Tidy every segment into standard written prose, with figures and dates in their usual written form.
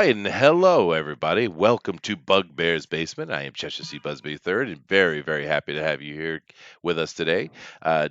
right, and hello everybody. Welcome to Bugbear's Basement. I am Cheshire C. Busby III, and very, very happy to have you here with us today.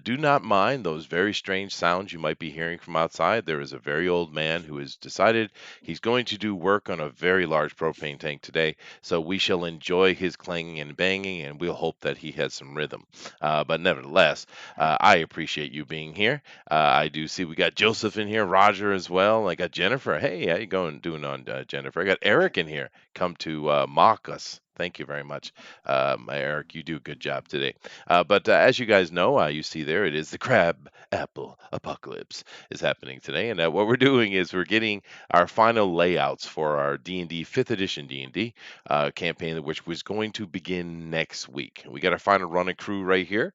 Do not mind those very strange sounds you might be hearing from outside. There is a very old man who has decided he's going to do work on a very large propane tank today, so we shall enjoy his clanging and banging, and we'll hope that he has some rhythm. But nevertheless, I appreciate you being here. I do see we got Joseph in here, Roger as well. I got Jennifer. Hey, how you doing on Jennifer? I got Eric in here. Come to mock us. Thank you very much, Eric. You do a good job today. But as you guys know, you see there it is the Crab Apple Apocalypse is happening today, and what we're doing is we're getting our final layouts for our D&D Fifth Edition D&D campaign, which was going to begin next week. We got our final run and crew right here,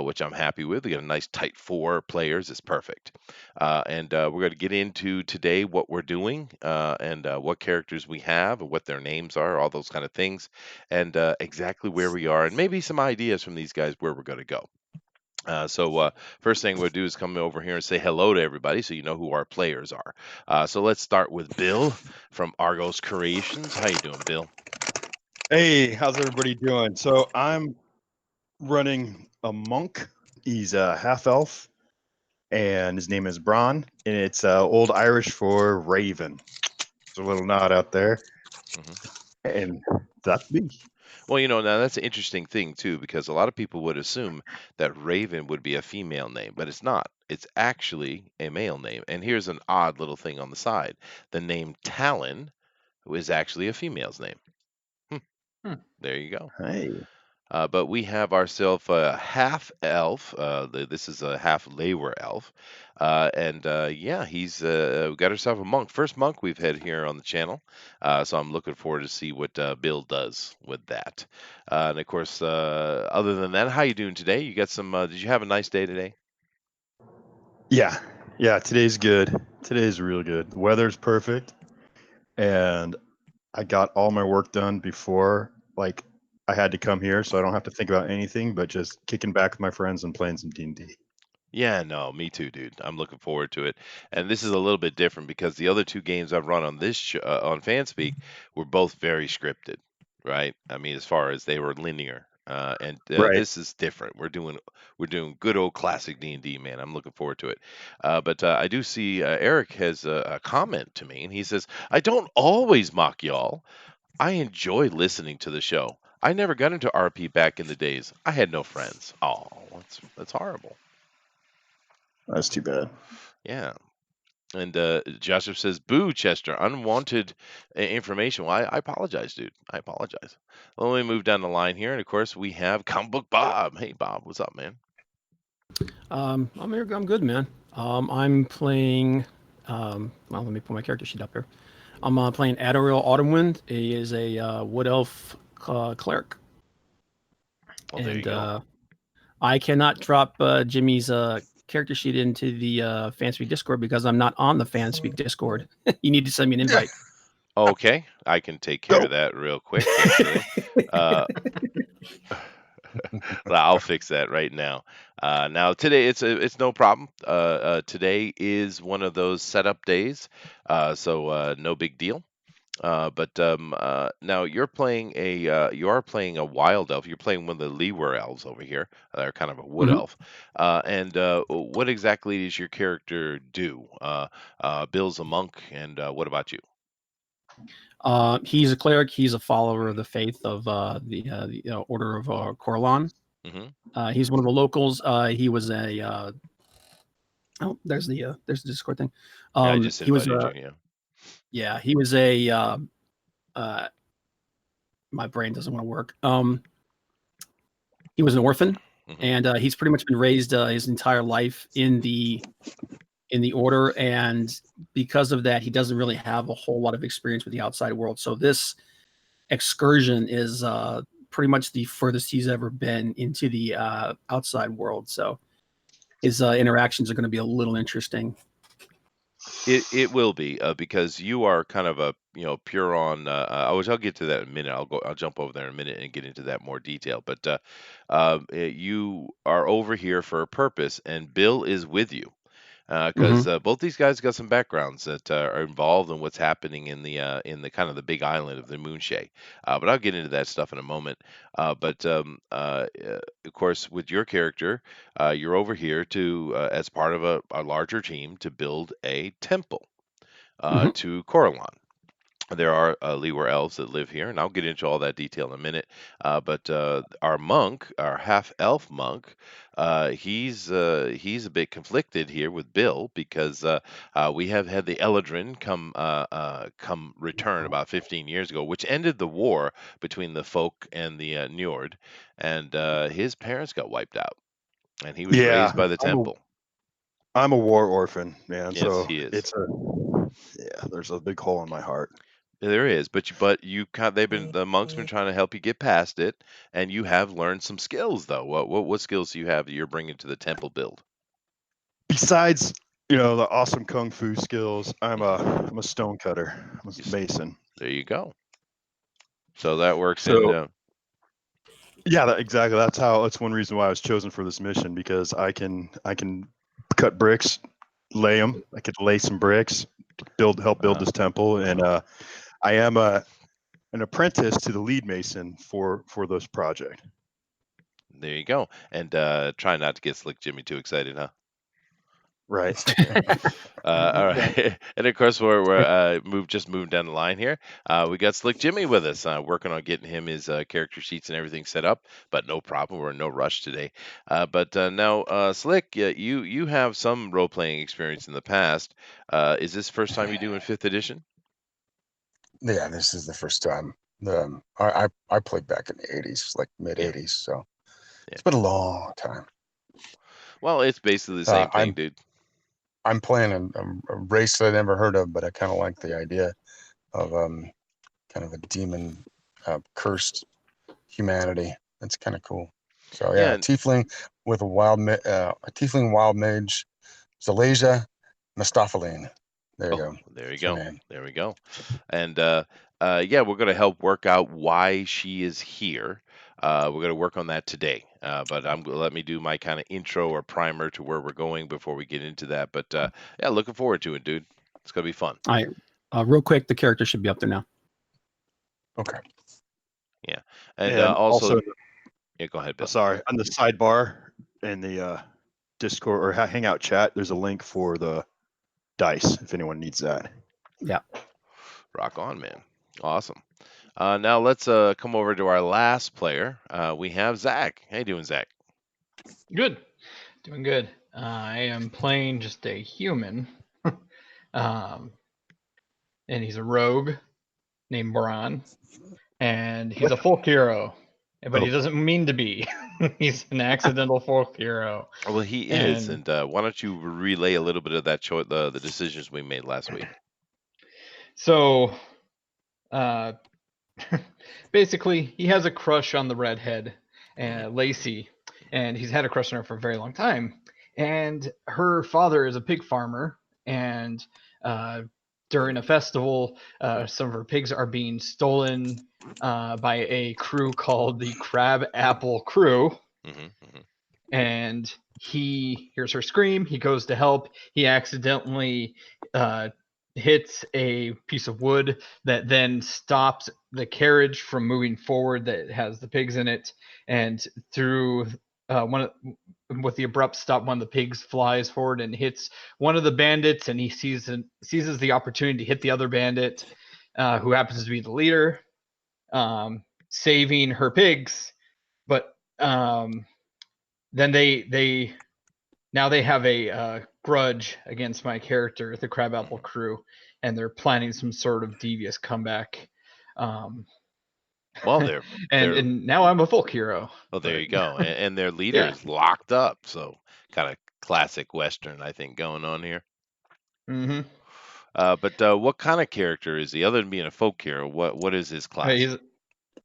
which I'm happy with. We got a nice tight 4 players. It's perfect. And we're going to get into today what we're doing and what characters we have, and what their names are, all those kind of things, and exactly where we are, and maybe some ideas from these guys where we're going to go. So first thing we'll do is come over here and say hello to everybody so you know who our players are. So let's start with Bill from Argos Creations. How you doing, Bill? Hey, how's everybody doing? So I'm running a monk. He's a half elf, and his name is Bron, and it's Old Irish for raven. There's a little nod out there, and that's me. Well, now that's an interesting thing too, because a lot of people would assume that Raven would be a female name, but it's not. It's actually a male name. And here's an odd little thing on the side. The name Talon is actually a female's name. Hmm. There you go. Hey, But we have ourselves a half elf. This is a half Lawer elf, and yeah, he's we got ourselves a monk. First monk we've had here on the channel, so I'm looking forward to see what Bill does with that. And of course, other than that, how you doing today? You got some? Did you have a nice day today? yeah. Today's good. Today's real good. The weather's perfect, and I got all my work done before I had to come here, so I don't have to think about anything but just kicking back with my friends and playing some D&D. Yeah, no, me too, dude. I'm looking forward to it. And this is a little bit different because the other 2 games I've run on this on FanSpeak were both very scripted, right? I mean, as far as they were linear. And Right. this is different. We're doing good old classic D&D, man. I'm looking forward to it. But I do see Eric has a comment to me, and he says, "I don't always mock y'all. I enjoy listening to the show. I never got into RP back in the days. I had no friends. Oh, that's horrible." That's too bad. Yeah. And Joseph says, "Boo, Chester, unwanted information." Well, I apologize, dude. I apologize. Let me move down the line here. And of course, we have Comic Book Bob. Hey, Bob, what's up, man? I'm here. I'm good, man. I'm playing. Well, let me put my character sheet up here. I'm playing Adariel Autumnwind. He is a wood elf cleric, Well, there you and go. I cannot drop Jimmy's character sheet into the Fanspeak Discord because I'm not on the Fanspeak Discord. You need to send me an invite. Okay, I can take care Go. of that real quick, actually. uh, I'll fix that right now. Now today it's no problem. Today is one of those setup days, so no big deal. But now you are playing a wild elf. You're playing one of the Leeward elves over here. They're kind of a wood Mhm. elf. And what exactly does your character do? Bill's a monk, and what about you? He's a cleric. He's a follower of the faith of the Order of Corlan. Hmm. He's one of the locals. He was a there's the Discord thing. Yeah, I just He was invited you. a Yeah. Yeah, he was a uh, my brain doesn't want to work. He was an orphan, Hmm. and he's pretty much been raised his entire life in the order, and because of that, he doesn't really have a whole lot of experience with the outside world. So this excursion is pretty much the furthest he's ever been into the outside world. So his interactions are going to be a little interesting. It will be because you are kind of a pure on. I'll get to that in a minute. I'll jump over there in a minute and get into that more detail. But you are over here for a purpose, and Bill is with you. because both these guys got some backgrounds that are involved in what's happening in the kind of the big island of the Moonshay. But I'll get into that stuff in a moment. Of course, with your character, you're over here to as part of a larger team to build a temple to Coralon. There are Leeward elves that live here, and I'll get into all that detail in a minute. But our monk, our half elf monk, he's a bit conflicted here with Bill because we have had the Eladrin come return about 15 years ago, which ended the war between the folk and the Njord, and his parents got wiped out, and he was Yeah, raised by the temple. I'm a war orphan, man. Yes, So he is. there's a big hole in my heart. There is, the monks been trying to help you get past it, and you have learned some skills though. What skills do you have that you're bringing to the temple build? Besides, the awesome kung fu skills, I'm a stone cutter. I'm a mason. There you go. So that works So yeah, exactly. That's one reason why I was chosen for this mission, because I can cut bricks, lay them. I could lay some bricks, help build this temple, and I am an apprentice to the lead mason for this project. There you go. And try not to get Slick Jimmy too excited, huh? Right. All right, and of course we're moved down the line here. We got Slick Jimmy with us, working on getting him his character sheets and everything set up. But no problem, we're in no rush today. But now, Slick, you have some role playing experience in the past. Is this first time you doing fifth edition? Yeah, this is the first time. I played back in the 80s, like mid 80s, so it's been a long time. Well, it's basically the same thing, dude. I'm playing a race that I never heard of, but I kind of like the idea of kind of a demon cursed humanity. That's kind of cool. So yeah, tiefling with a tiefling wild mage, Zalasia Mustaphaline. There you go. There you go. There we go. And we're going to help work out why she is here. We're going to work on that today. But let me do my kind of intro or primer to where we're going before we get into that. But looking forward to it, dude. It's going to be fun. All right. Real quick, the character should be up there now. Okay. Yeah. And also go ahead, Bill. Sorry. On the sidebar in the Discord or Hangout chat, there's a link for the dice if anyone needs that. Yeah. Rock on, man. Awesome. Now let's come over to our last player. We have Zach. How you doing, Zach? Good. Doing good. I am playing just a human. And he's a rogue named Bron. And he's a folk hero. But he doesn't mean to be. He's an accidental folk hero. Well, he is. And why don't you relay a little bit of that the decisions we made last week? So, basically, he has a crush on the redhead, Lacey, and he's had a crush on her for a very long time. And her father is a pig farmer, and during a festival, some of her pigs are being stolen by a crew called the Crabapple crew. And he hears her scream. He goes to help. He accidentally hits a piece of wood that then stops the carriage from moving forward that has the pigs in it. And through with the abrupt stop, one of the pigs flies forward and hits one of the bandits, and he seizes the opportunity to hit the other bandit, who happens to be the leader, saving her pigs. But then they have a grudge against my character, the Crabapple crew, and they're planning some sort of devious comeback. Well, and now I'm a folk hero. Well, there you go. And their leader is locked up, so kind of classic Western, I think, going on here. Mm-hmm. But what kind of character is he, other than being a folk hero? What is his class?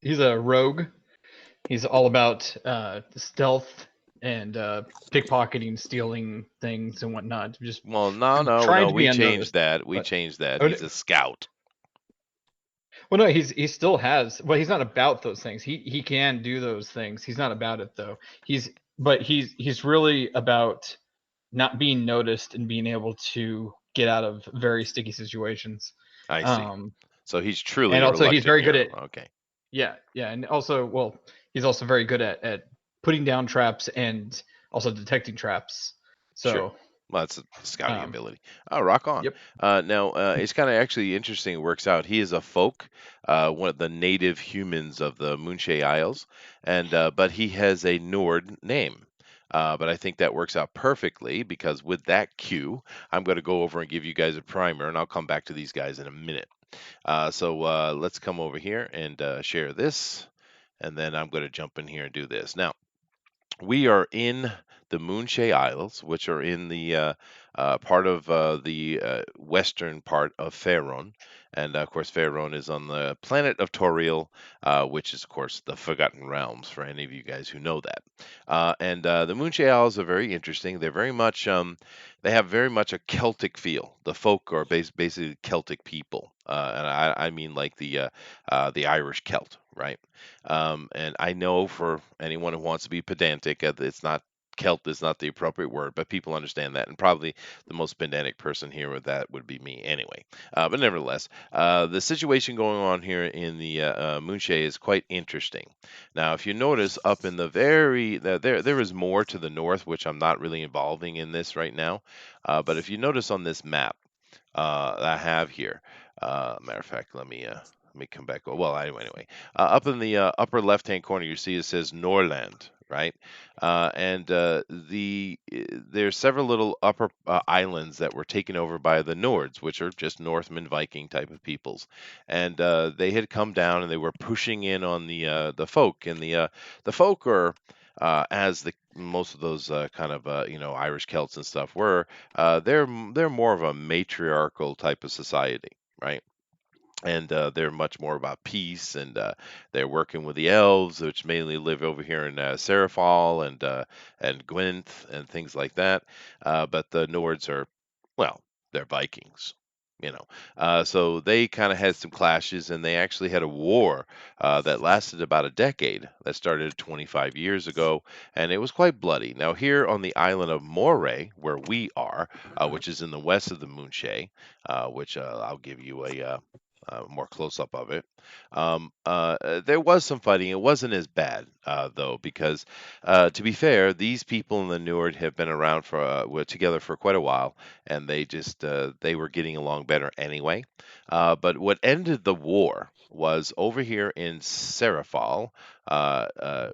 He's a rogue. He's all about stealth and pickpocketing, stealing things and whatnot. No. We changed that. He's a scout. Well, no, he still has. Well, he's not about those things. He can do those things. He's not about it though. He's really about not being noticed and being able to get out of very sticky situations. I see. Um, So he's truly and a also he's reluctant very good hero. at Okay, yeah, and also he's also very good at putting down traps and also detecting traps. sure. So Well, that's a scouting um, ability. Oh, rock on. yep. Now, it's kind of actually interesting. It works out. He is a folk, one of the native humans of the Moonshay Isles, and but he has a Nord name. But I think that works out perfectly because with that cue, I'm going to go over and give you guys a primer, and I'll come back to these guys in a minute. So let's come over here and share this, and then I'm going to jump in here and do this. Now, we are in the Moonshay Isles, which are in the part of the western part of Faerun. And of course, Faerun is on the planet of Toriel, which is, of course, the Forgotten Realms, for any of you guys who know that. And the Moonshay Isles are very interesting. They're very much, they have very much a Celtic feel. The folk are basically Celtic people. And I mean like the Irish Celt, right? And I know for anyone who wants to be pedantic, it's not Celt is not the appropriate word, but people understand that, and probably the most pedantic person here with that would be me anyway. But nevertheless, the situation going on here in the Moonshay is quite interesting. Now, if you notice up in the there is more to the north, which I'm not really involving in this right now. But if you notice on this map that I have here, matter of fact, let me come back. Well, anyway, up in the upper left-hand corner, you see it says Norland, right? And there's several little upper islands that were taken over by the Nords, which are just Northmen, Viking type of peoples, and they had come down and they were pushing in on the folk, and the folk are. As the most of those kind of Irish Celts and stuff were, they're more of a matriarchal type of society, right? And they're much more about peace, and they're working with the elves, which mainly live over here in Serafal and Gwynth and things like that. But the Nords are, well, they're Vikings. So they kind of had some clashes, and they actually had a war that lasted about a decade. That started 25 years ago, and it was quite bloody. Now, here on the island of Moray, where we are, which is in the west of the Moonshay, which I'll give you a more close up of it. There was some fighting. It wasn't as bad, though, because to be fair, these people in the Nord have been around were together for quite a while, and they were getting along better anyway. But what ended the war was over here in Serafal.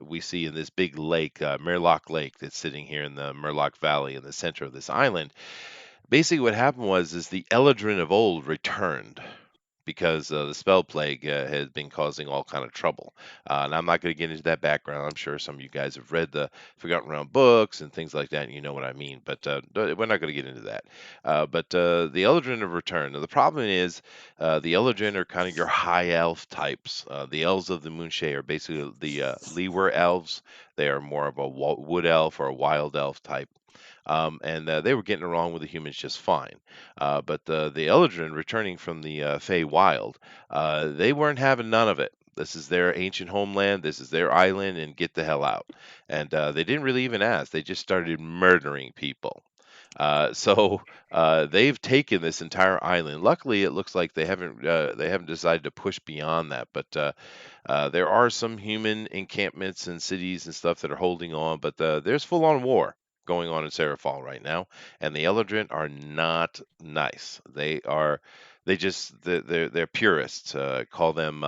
We see in this big lake, Murloc Lake, that's sitting here in the Murloc Valley in the center of this island. Basically, what happened was is the Eladrin of old returned because the spell plague has been causing all kind of trouble. And I'm not going to get into that background. I'm sure some of you guys have read the Forgotten Realm books and things like that, and you know what I mean. But we're not going to get into that. But the Eldrin have returned. Now, the problem is the Eldrin are kind of your high elf types. The elves of the Moonshay are basically the Leeward elves. They are more of a wood elf or a wild elf type. And they were getting along with the humans just fine. But the Eldrin returning from the Fey Wild, they weren't having none of it. This is their ancient homeland. This is their island, and get the hell out. And they didn't really even ask. They just started murdering people. So they've taken this entire island. Luckily, it looks like they haven't decided to push beyond that. But there are some human encampments and cities and stuff that are holding on. But there's full on war going on in Serafal right now, and the Eldrin are not nice. They're purists. Call them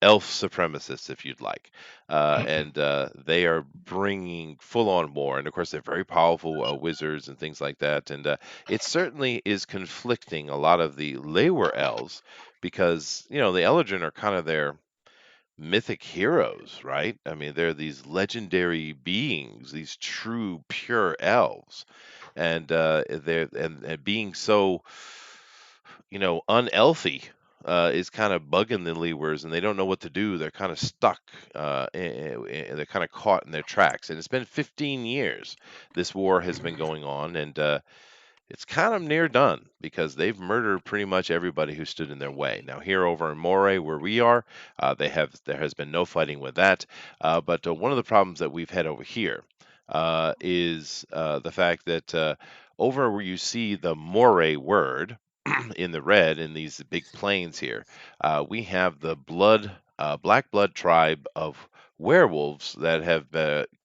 elf supremacists if you'd like, and they are bringing full on war. And of course, they're very powerful wizards and things like that. And it certainly is conflicting a lot of the Leyward elves because the Eldrin are kind of their mythic heroes, right? I mean, they're these legendary beings, these true pure elves, and and being so, unelthy. Is kind of bugging the Leewards, and they don't know what to do. They're kind of stuck. They're kind of caught in their tracks. And it's been 15 years this war has been going on, and it's kind of near done because they've murdered pretty much everybody who stood in their way. Now, here over in Moray, where we are, there has been no fighting with that. But one of the problems that we've had over here is the fact that over where you see the Moray word in the red in these big plains here, we have the black blood tribe of werewolves that have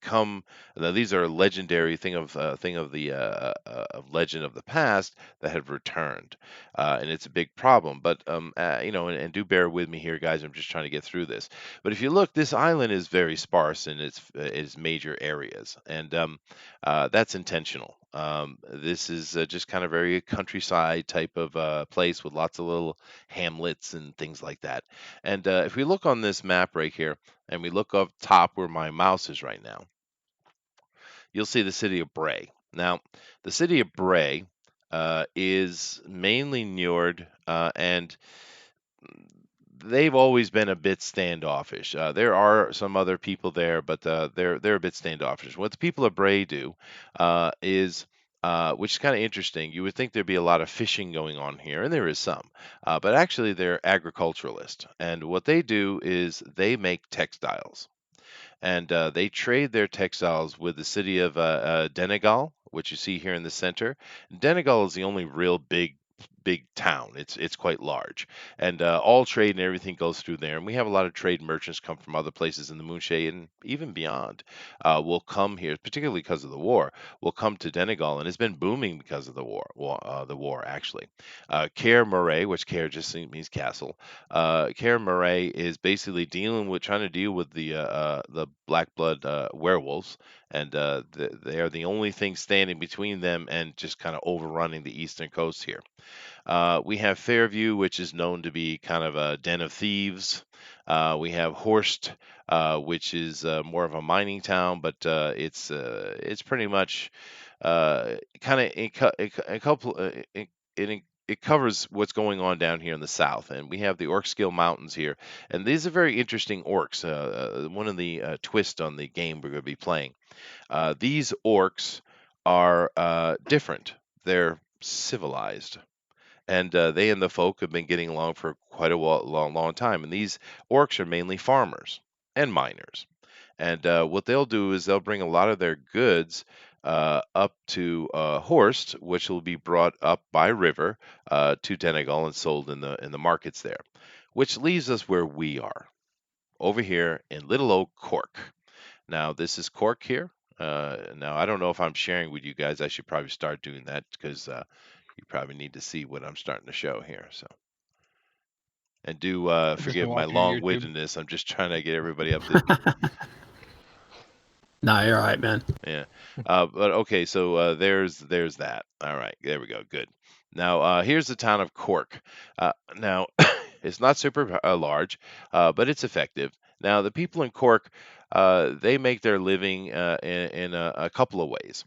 come. Now these are legendary thing of the of legend of the past that have returned, and it's a big problem. But and do bear with me here, guys. I'm just trying to get through this. But if you look, this island is very sparse in its major areas, and that's intentional. This is just kind of very countryside type of place with lots of little hamlets and things like that. And if we look on this map right here, and we look up top where my mouse is right now, you'll see the city of Bray. Now, the city of Bray is mainly Njord, and they've always been a bit standoffish. There are some other people there, but they're a bit standoffish. What the people of Bray do is, which is kind of interesting. You would think there'd be a lot of fishing going on here, and there is some, but actually they're agriculturalists. And what they do is they make textiles, and they trade their textiles with the city of Dinale, which you see here in the center. Dinale is the only real big town. It's quite large, and all trade and everything goes through there. And we have a lot of trade merchants come from other places in the Moonshae and even beyond. Will come here, particularly because of the war. Will come to Dinale, and it's been booming because of the war. The war actually. Caer Murray, which Caer just means castle. Caer Murray is basically trying to deal with the black blood werewolves, and they are the only thing standing between them and just kind of overrunning the eastern coast here. We have Fairview, which is known to be kind of a den of thieves. We have Horst, which is more of a mining town, but it's pretty much kind of a couple. It covers what's going on down here in the south, and we have the Orkskill Mountains here, and these are very interesting orcs. One of the twists on the game we're going to be playing. These orcs are different. They're civilized, and they and the folk have been getting along for quite a long time. And these orcs are mainly farmers and miners. And what they'll do is they'll bring a lot of their goods up to Horst, which will be brought up by river to Dinale and sold in the markets there. Which leaves us where we are, over here in little old Cork. Now this is Cork here. Now I don't know if I'm sharing with you guys. I should probably start doing that because you probably need to see what I'm starting to show here. So, and do I've just been forgive my watching your YouTube. long-windedness. I'm just trying to get everybody up to. Nah, you're all right, man. Yeah. But okay, so there's that. All right, there we go. Good. Now here's the town of Cork. Now it's not super large, but it's effective. Now the people in Cork, they make their living in a couple of ways.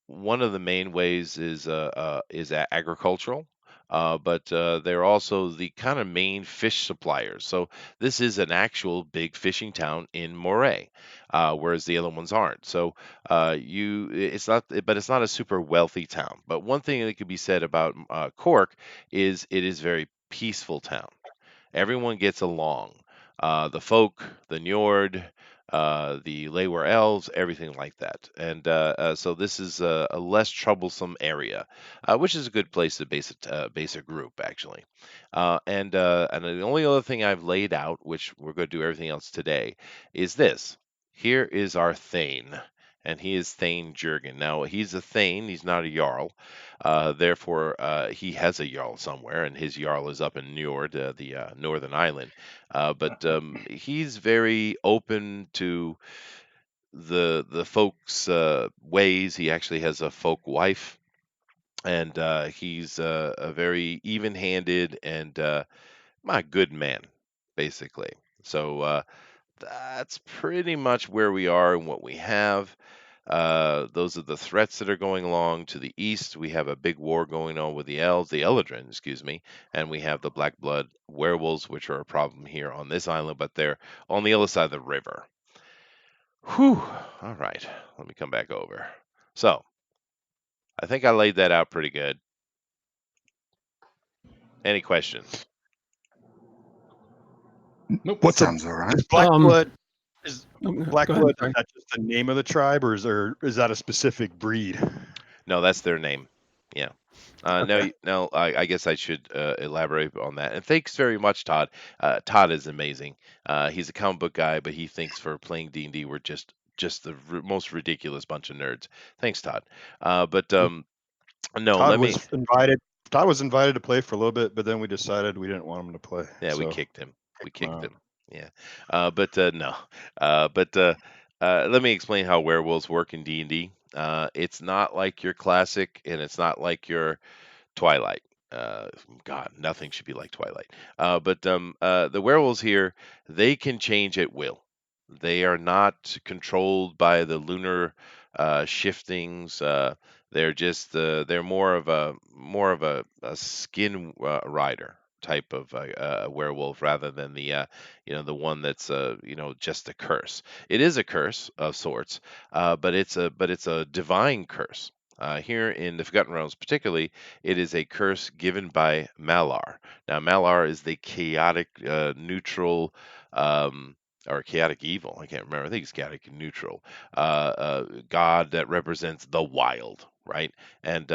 One of the main ways is agricultural. But they're also the kind of main fish suppliers. So this is an actual big fishing town in Moray, whereas the other ones aren't. So it's not, but it's not a super wealthy town. But one thing that could be said about Cork is it is very peaceful town. Everyone gets along. The folk, the Njord, the Leyware elves, everything like that. And so this is a less troublesome area, which is a good place to base a group actually. And the only other thing I've laid out, which we're going to do everything else today, is this. Here is our Thane, and he is Thane Jurgen. Now he's a Thane; he's not a Jarl. Therefore, he has a Jarl somewhere, and his Jarl is up in Njord, the northern island. But he's very open to the folks' ways. He actually has a folk wife, and he's a very even-handed and my good man, basically. So that's pretty much where we are and what we have. Those are the threats that are going along. To the east, we have a big war going on with the Eldrin, excuse me, and we have the Black Blood werewolves, which are a problem here on this island, but they're on the other side of the river. Whew. All right, let me come back over. So, I think I laid that out pretty good. Any questions? Nope. What's Sounds all right. Black blood? Is Go ahead. Blackblood, is Sorry. that just the name of the tribe, or is that a specific breed? No, that's their name. Yeah. Okay. Now, I guess I should elaborate on that. And thanks very much, Todd. Todd is amazing. He's a comic book guy, but he thinks for playing D&D, we're just the most ridiculous bunch of nerds. Thanks, Todd. But no, Todd let me. was invited. Todd was invited to play for a little bit, but then we decided we didn't want him to play. Yeah, we So kicked him. We kicked him kicked out. him. Yeah. But no. But let me explain how werewolves work in D&D. It's not like your classic, and it's not like your Twilight. Uh, God, nothing should be like Twilight. But the werewolves here, they can change at will. They are not controlled by the lunar shiftings. They're more of a skin rider type of werewolf rather than the one that's just a curse. It is a curse of sorts, but it's a divine curse. Here in the Forgotten Realms, particularly, it is a curse given by Malar. Now, Malar is the chaotic neutral, um, or chaotic evil. I can't remember. I think it's chaotic neutral god that represents the wild, right? And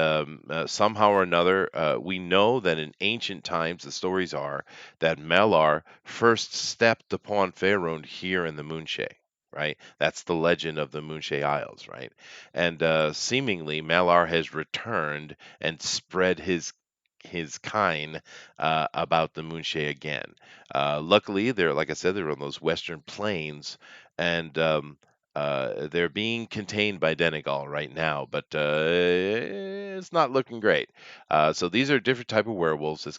somehow or another, we know that in ancient times, the stories are that Malar first stepped upon Faerun here in the Moonshae. Right, that's the legend of the Moonshae Isles, right? And seemingly Malar has returned and spread his kind about the Moonshae again. Luckily, they're like I said, they're on those western plains, and they're being contained by Denegal right now, but it's not looking great. So these are different type of werewolves. As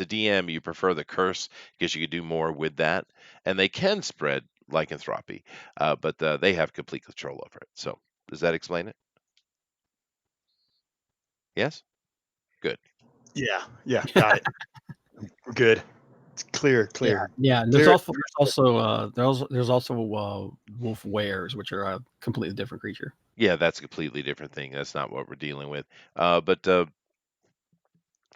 a DM, you prefer the curse because you could do more with that, and they can spread lycanthropy, but they have complete control over it. So does that explain it? Yes. Good. Yeah, got it. We're good. It's clear. Yeah. And Clear. there's also wolf wares, which are a completely different creature. Yeah, that's a completely different thing. That's not what we're dealing with. But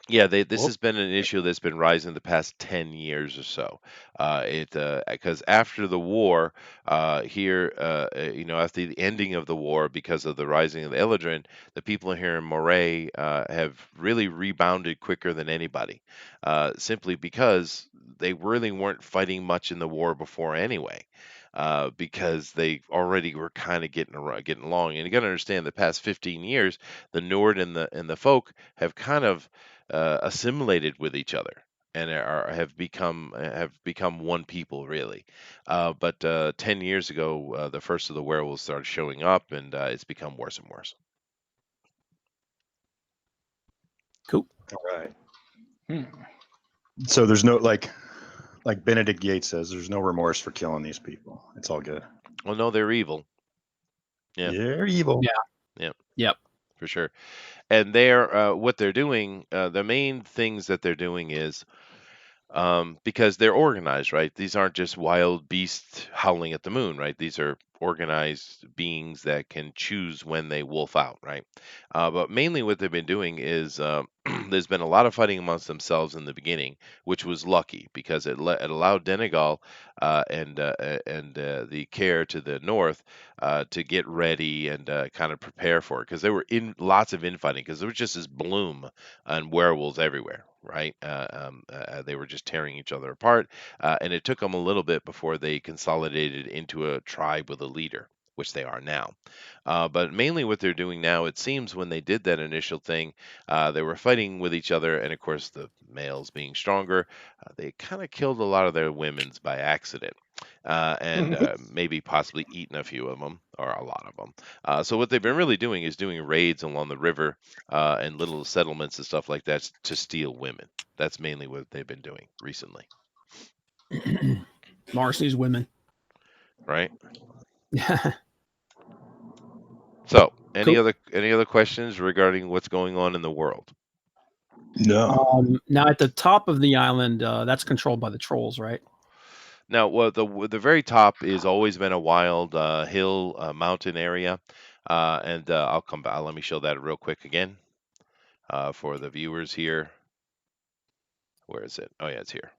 Yeah, this Well, has been an issue that's been rising the past 10 years or so. It Because after the war, here, after the ending of the war, because of the rising of the Eladrin, the people here in Moray have really rebounded quicker than anybody, simply because they really weren't fighting much in the war before anyway. Because they already were kind of getting along, and you got to understand, the past 15 years, the Nord and the folk have kind of assimilated with each other and have become one people really. But 10 years ago, the first of the werewolves started showing up, and it's become worse and worse. Cool. all right. Hmm. So there's no like Benedict Yates says, there's no remorse for killing these people. It's all good. Well, no, they're evil. Yeah, They're evil. Yeah. yeah, Yep. for sure. And they're what they're doing. The main things that they're doing is because they're organized, right? These aren't just wild beasts howling at the moon, right? These are organized beings that can choose when they wolf out, right? But mainly what they've been doing is there's been a lot of fighting amongst themselves in the beginning, which was lucky because it allowed Denegal and the Care to the north to get ready and kind of prepare for it, because there were in lots of infighting, because there was just this bloom and werewolves everywhere, right? They were just tearing each other apart, and it took them a little bit before they consolidated into a tribe with a leader, which they are now. But mainly what they're doing now, it seems, when they did that initial thing, they were fighting with each other, and of course, the males being stronger, they kind of killed a lot of their women's by accident. And maybe possibly eaten a few of them, or a lot of them. So what they've been really doing is doing raids along the river and little settlements and stuff like that to steal women. That's mainly what they've been doing recently, Marcy's women. right? Cool. So, any other questions regarding what's going on in the world? No. Now at the top of the island, that's controlled by the trolls, right? Now, well, the very top is always been a wild hill mountain area, and I'll come back. Let me show that real quick again for the viewers here. Where is it? Oh yeah, it's here.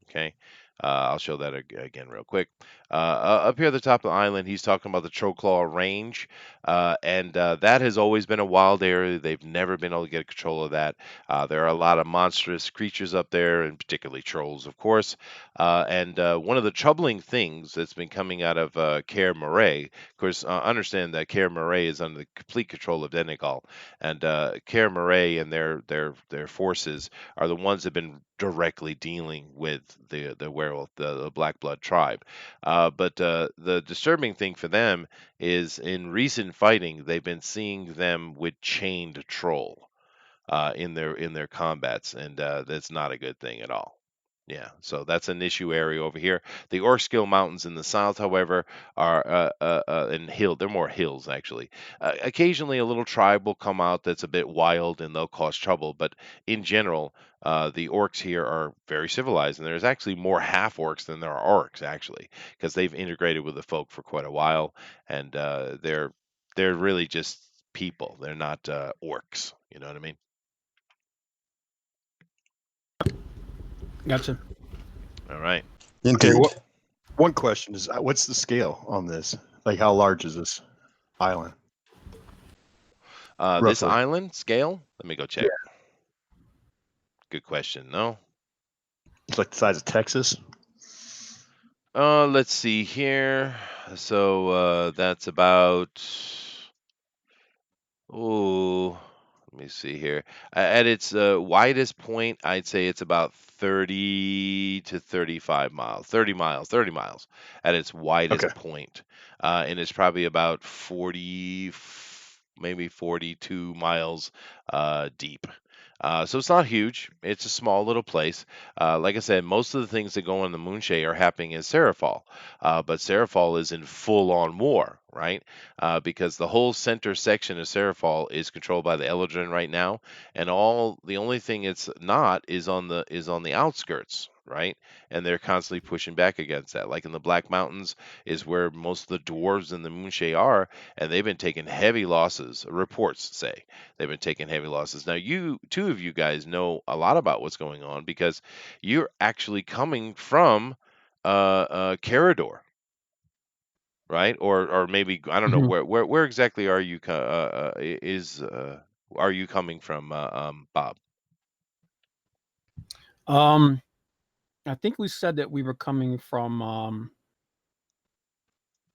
Okay. I'll show that again real quick. Up here at the top of the island, he's talking about the Troclaw Range, and that has always been a wild area. They've never been able to get control of that. There are a lot of monstrous creatures up there, and particularly trolls, of course. And one of the troubling things that's been coming out of Caer Marae, of course, understand that Caer Marae is under the complete control of Dinale, and Caer Marae and their forces are the ones that have been directly dealing with the werewolf, the Black Blood tribe. But the disturbing thing for them is in recent fighting, they've been seeing them with chained troll in their combats, and that's not a good thing at all. Yeah, so that's an issue area over here. The Orskill Mountains in the south, however, are in hill. They're more hills actually. Occasionally, a little tribe will come out that's a bit wild and they'll cause trouble. But in general, the orcs here are very civilized, and there's actually more half orcs than there are orcs actually, because they've integrated with the folk for quite a while, and they're really just people. They're not orcs. You know what I mean? Gotcha. All right. Indeed. Okay, one question is, what's the scale on this? Like, how large is this island? This Roughly. island scale? Let me go check. Good question. No. It's like the size of Texas. Let's see here. So that's about. Oh, let me see here. At its widest point, I'd say it's about 30 to 35 miles. 30 miles. 30 miles at its widest Okay. point. And it's probably about 40, maybe 42 miles deep. So it's not huge. It's a small little place. Like I said, most of the things that go on the Moonshae are happening in Serifal, but Serifal is in full-on war, right? Because the whole center section of Serifal is controlled by the Eldrin right now, and the only thing it's not is on the outskirts, right? And they're constantly pushing back against that. Like in the Black Mountains is where most of the dwarves in the Moonshae are, and they've been taking heavy losses. Reports say they've been taking heavy losses. Now, two of you guys know a lot about what's going on because you're actually coming from Carador, right? Or maybe I don't know Mhm. where exactly are you are you coming from, Bob? I think we said that we were coming from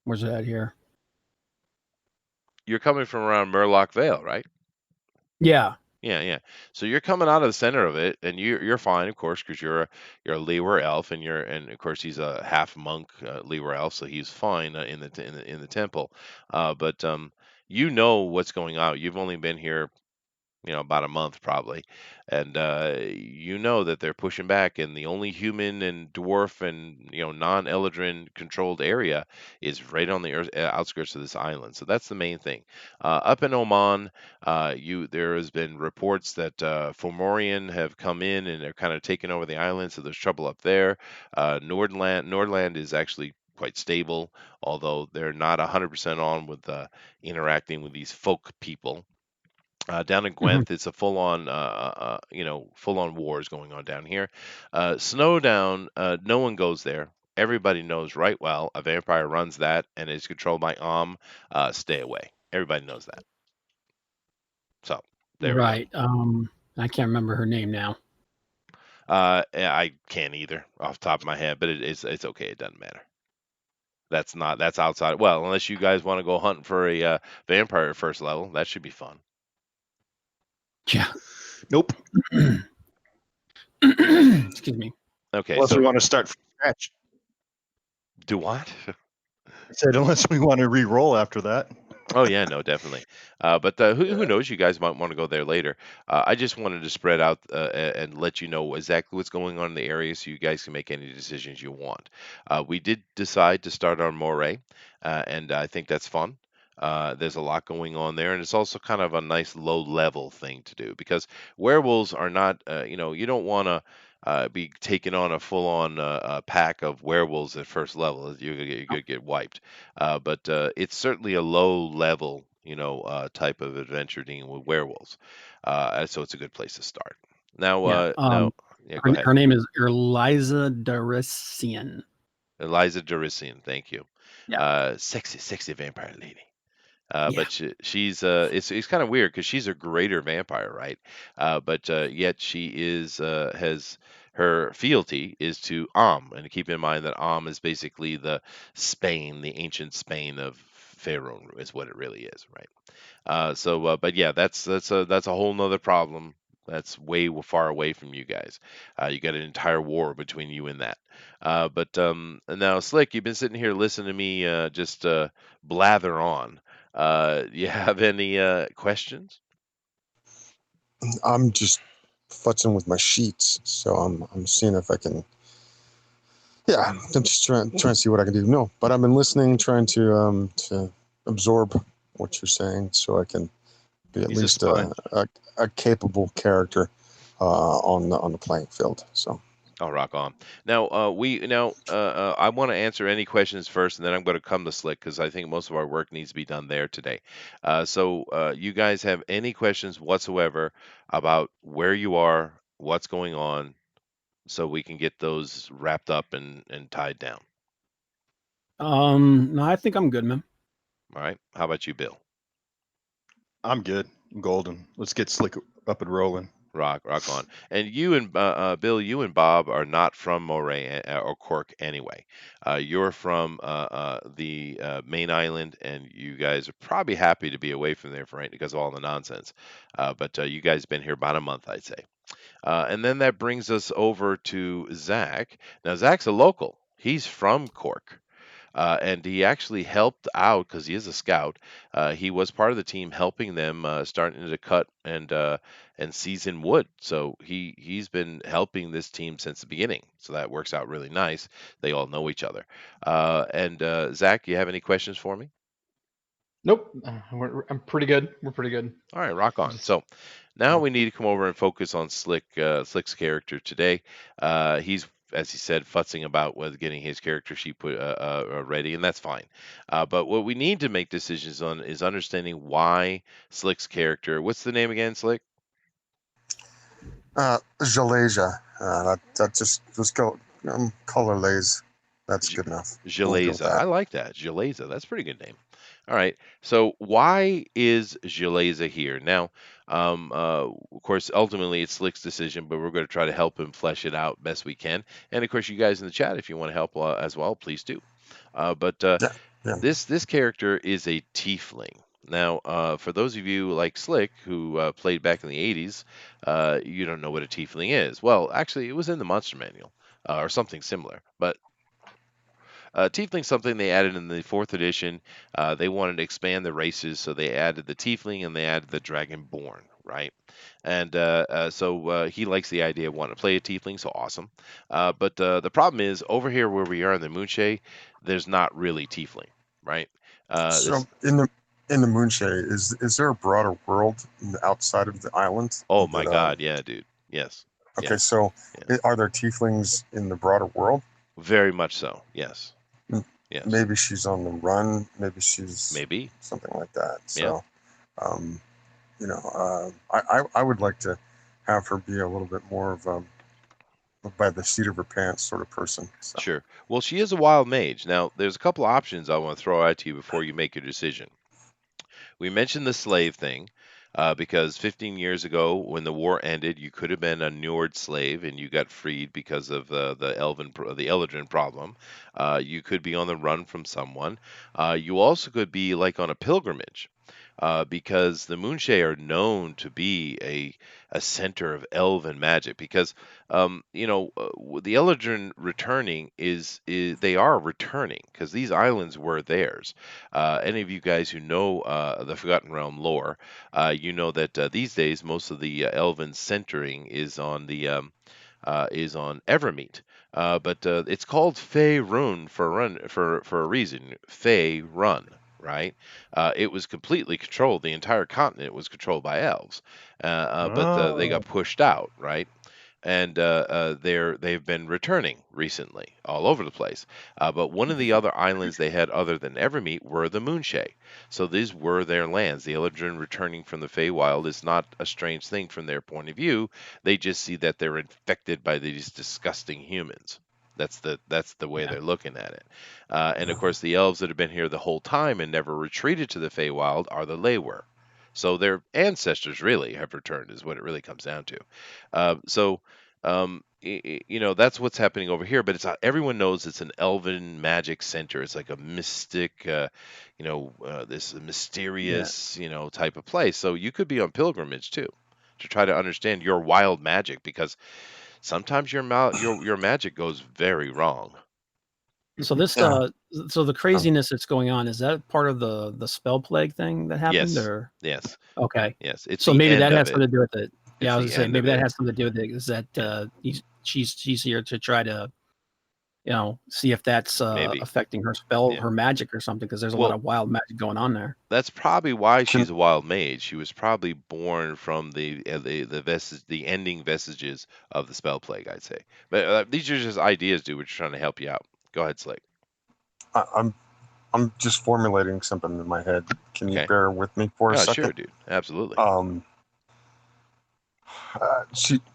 where's that here? You're coming from around Murloc Vale, right? Yeah. Yeah, yeah. So you're coming out of the center of it, and you're fine, of course, because you're a Lewer elf, and of course he's a half monk Lewer elf, so he's fine in the temple. But you know what's going on. You've only been here about a month probably, and you know that they're pushing back, and the only human and dwarf and non-Eladrin controlled area is right on the outskirts of this island. So that's the main thing. Up in Oman, there has been reports that Fomorian have come in and they're kind of taking over the island, so there's trouble up there. Nordland is actually quite stable, although they're not 100% on with interacting with these folk people. Down in Mhm. Gwent, it's a full-on wars going on down here. Snowdown, no one goes there. Everybody knows right well a vampire runs that and is controlled by Stay away. Everybody knows that. So there we go. Right. I can't remember her name now. Yeah, I can't either off the top of my head, but it's okay. It doesn't matter. That's outside. Well, unless you guys want to go hunting for a vampire at first level, that should be fun. Yeah. Nope. Excuse me. Okay, Unless so we want to start from scratch. do what? I said, unless we want to re-roll after that. Oh yeah, no, definitely. But who knows? You guys might want to go there later. I just wanted to spread out and let you know exactly what's going on in the area, so you guys can make any decisions you want. We did decide to start on Moray, and I think that's fun. There's a lot going on there, and it's also kind of a nice low level thing to do because werewolves are not, you don't want to be taking on a full on pack of werewolves at first level. You're gonna get wiped. But it's certainly a low level, type of adventure dealing with werewolves. So it's a good place to start. Now, Yeah. Yeah, go ahead. Her name is Eliza Darisian. Eliza Durisian. Thank you. Yeah. Sexy vampire lady. Yeah. But she's it's kind of weird because she's a greater vampire, right? But yet she is has her fealty is to and keep in mind that is basically the Spain, the ancient Spain of Faerun is what it really is, right? But yeah, that's a whole nother problem. That's way far away from you guys. You got an entire war between you and that. But and now, Slick, you've been sitting here listening to me just blather on. Do you have any questions? I'm just futzing with my sheets, so I'm seeing if I can. Yeah, I'm just trying to see what I can do. No, but I've been listening, trying to absorb what you're saying, so I can be at He's a least spy. a capable character on the playing field. So I'll rock on. Now, I want to answer any questions first, and then I'm going to come to Slick because I think most of our work needs to be done there today. You guys have any questions whatsoever about where you are, what's going on, so we can get those wrapped up and tied down. No, I think I'm good, man. All right. How about you, Bill? I'm good. I'm golden. Let's get Slick up and rolling. Rock on. And you and Bill, you and Bob are not from Moray or Cork anyway. You're from the main island, and you guys are probably happy to be away from there for right because of all the nonsense. But you guys been here about a month, I'd say. And then that brings us over to Zach. Now Zach's a local. He's from Cork. And he actually helped out because he is a scout. He was part of the team helping them starting to cut and season wood. So he's been helping this team since the beginning. So that works out really nice. They all know each other. And Zach, you have any questions for me? Nope. I'm pretty good. We're pretty good. All right, rock on. Just So now yeah. we need to come over and focus on Slick's character today. He's, as he said, futzing about with getting his character sheet put ready, and that's fine. But what we need to make decisions on is understanding why Slick's character. What's the name again, Slick? Jalasia, that just go color lays. That's J- good enough. We'll go with Jaleza. I that. like that. Jaleza. That's a pretty good name. All right. So why is Jaleza here? Now, of course, ultimately it's Slick's decision, but we're going to try to help him flesh it out best we can. And of course, you guys in the chat, if you want to help as well, please do. But Yeah, yeah. this character is a tiefling. Now, for those of you like Slick who played back in the 80s, you don't know what a tiefling is. Well, actually, it was in the Monster Manual or something similar. But Tiefling's something they added in the fourth edition. They wanted to expand the races, so they added the Tiefling and they added the Dragonborn, right? And he likes the idea of wanting to play a Tiefling, so awesome. But the problem is, over here where we are in the Moonshae, there's not really Tiefling, right? So This. in the Moonshae, is there a broader world outside of the island Oh my that God, yeah, dude. Yes, Okay, yes, so yes. are there tieflings in the broader world? Very much so. Yes, M- yes. Maybe she's on the run. Maybe she's Maybe. something like that. Yeah. So, I would like to have her be a little bit more of a by the seat of her pants sort of person. So, Sure. Well, she is a wild mage. Now, there's a couple options I want to throw out to you before you make your decision. We mentioned the slave thing because 15 years ago, when the war ended, you could have been a Njord slave and you got freed because of the Eldrin problem. You could be on the run from someone. You also could be like on a pilgrimage. Because the Moonshae are known to be a center of elven magic. Because the Eldrin returning is they are returning because these islands were theirs. Any of you guys who know the Forgotten Realm lore, you know that these days most of the elven centering is on Evermeet. But it's called Fey Run for a reason. Fey Run, right? It was completely controlled. The entire continent was controlled by elves, but they Oh, got pushed out, right? and they've been returning recently all over the place. But one of the other islands they had other than Evermeet were the Moonshae. So these were their lands. The Eldrin returning from the Feywild is not a strange thing from their point of view. They just see that they're infected by these disgusting humans. That's the way Yeah. they're looking at it. And of course, the elves that have been here the whole time and never retreated to the Feywild are the Leywer. So their ancestors really have returned, is what it really comes down to. That's what's happening over here. But everyone knows it's an elven magic center. It's like a mystic, this Yeah. mysterious, type of place. So you could be on pilgrimage too, to try to understand your wild magic, because sometimes your magic goes very wrong. So this Yeah. so the craziness that's going on, is that part of the spell plague thing that happened, Yes, or yes, okay? yes. It's So the maybe end that of has it. something to do with it. Yeah, It's I was the gonna say end of maybe that it. has something to do with it. Is that she's here to try to see if that's Maybe. affecting her spell, Yeah. her magic or something, because there's a lot Well, of wild magic going on there. that's probably why Can she's a wild mage. She was probably born from the ending vestiges of the spell plague, I'd say. But these are just ideas, dude. We're just trying to help you out. Go ahead, Slake. I, I'm just formulating something in my head. Can you Okay. bear with me for a Oh, second? sure, dude. Absolutely.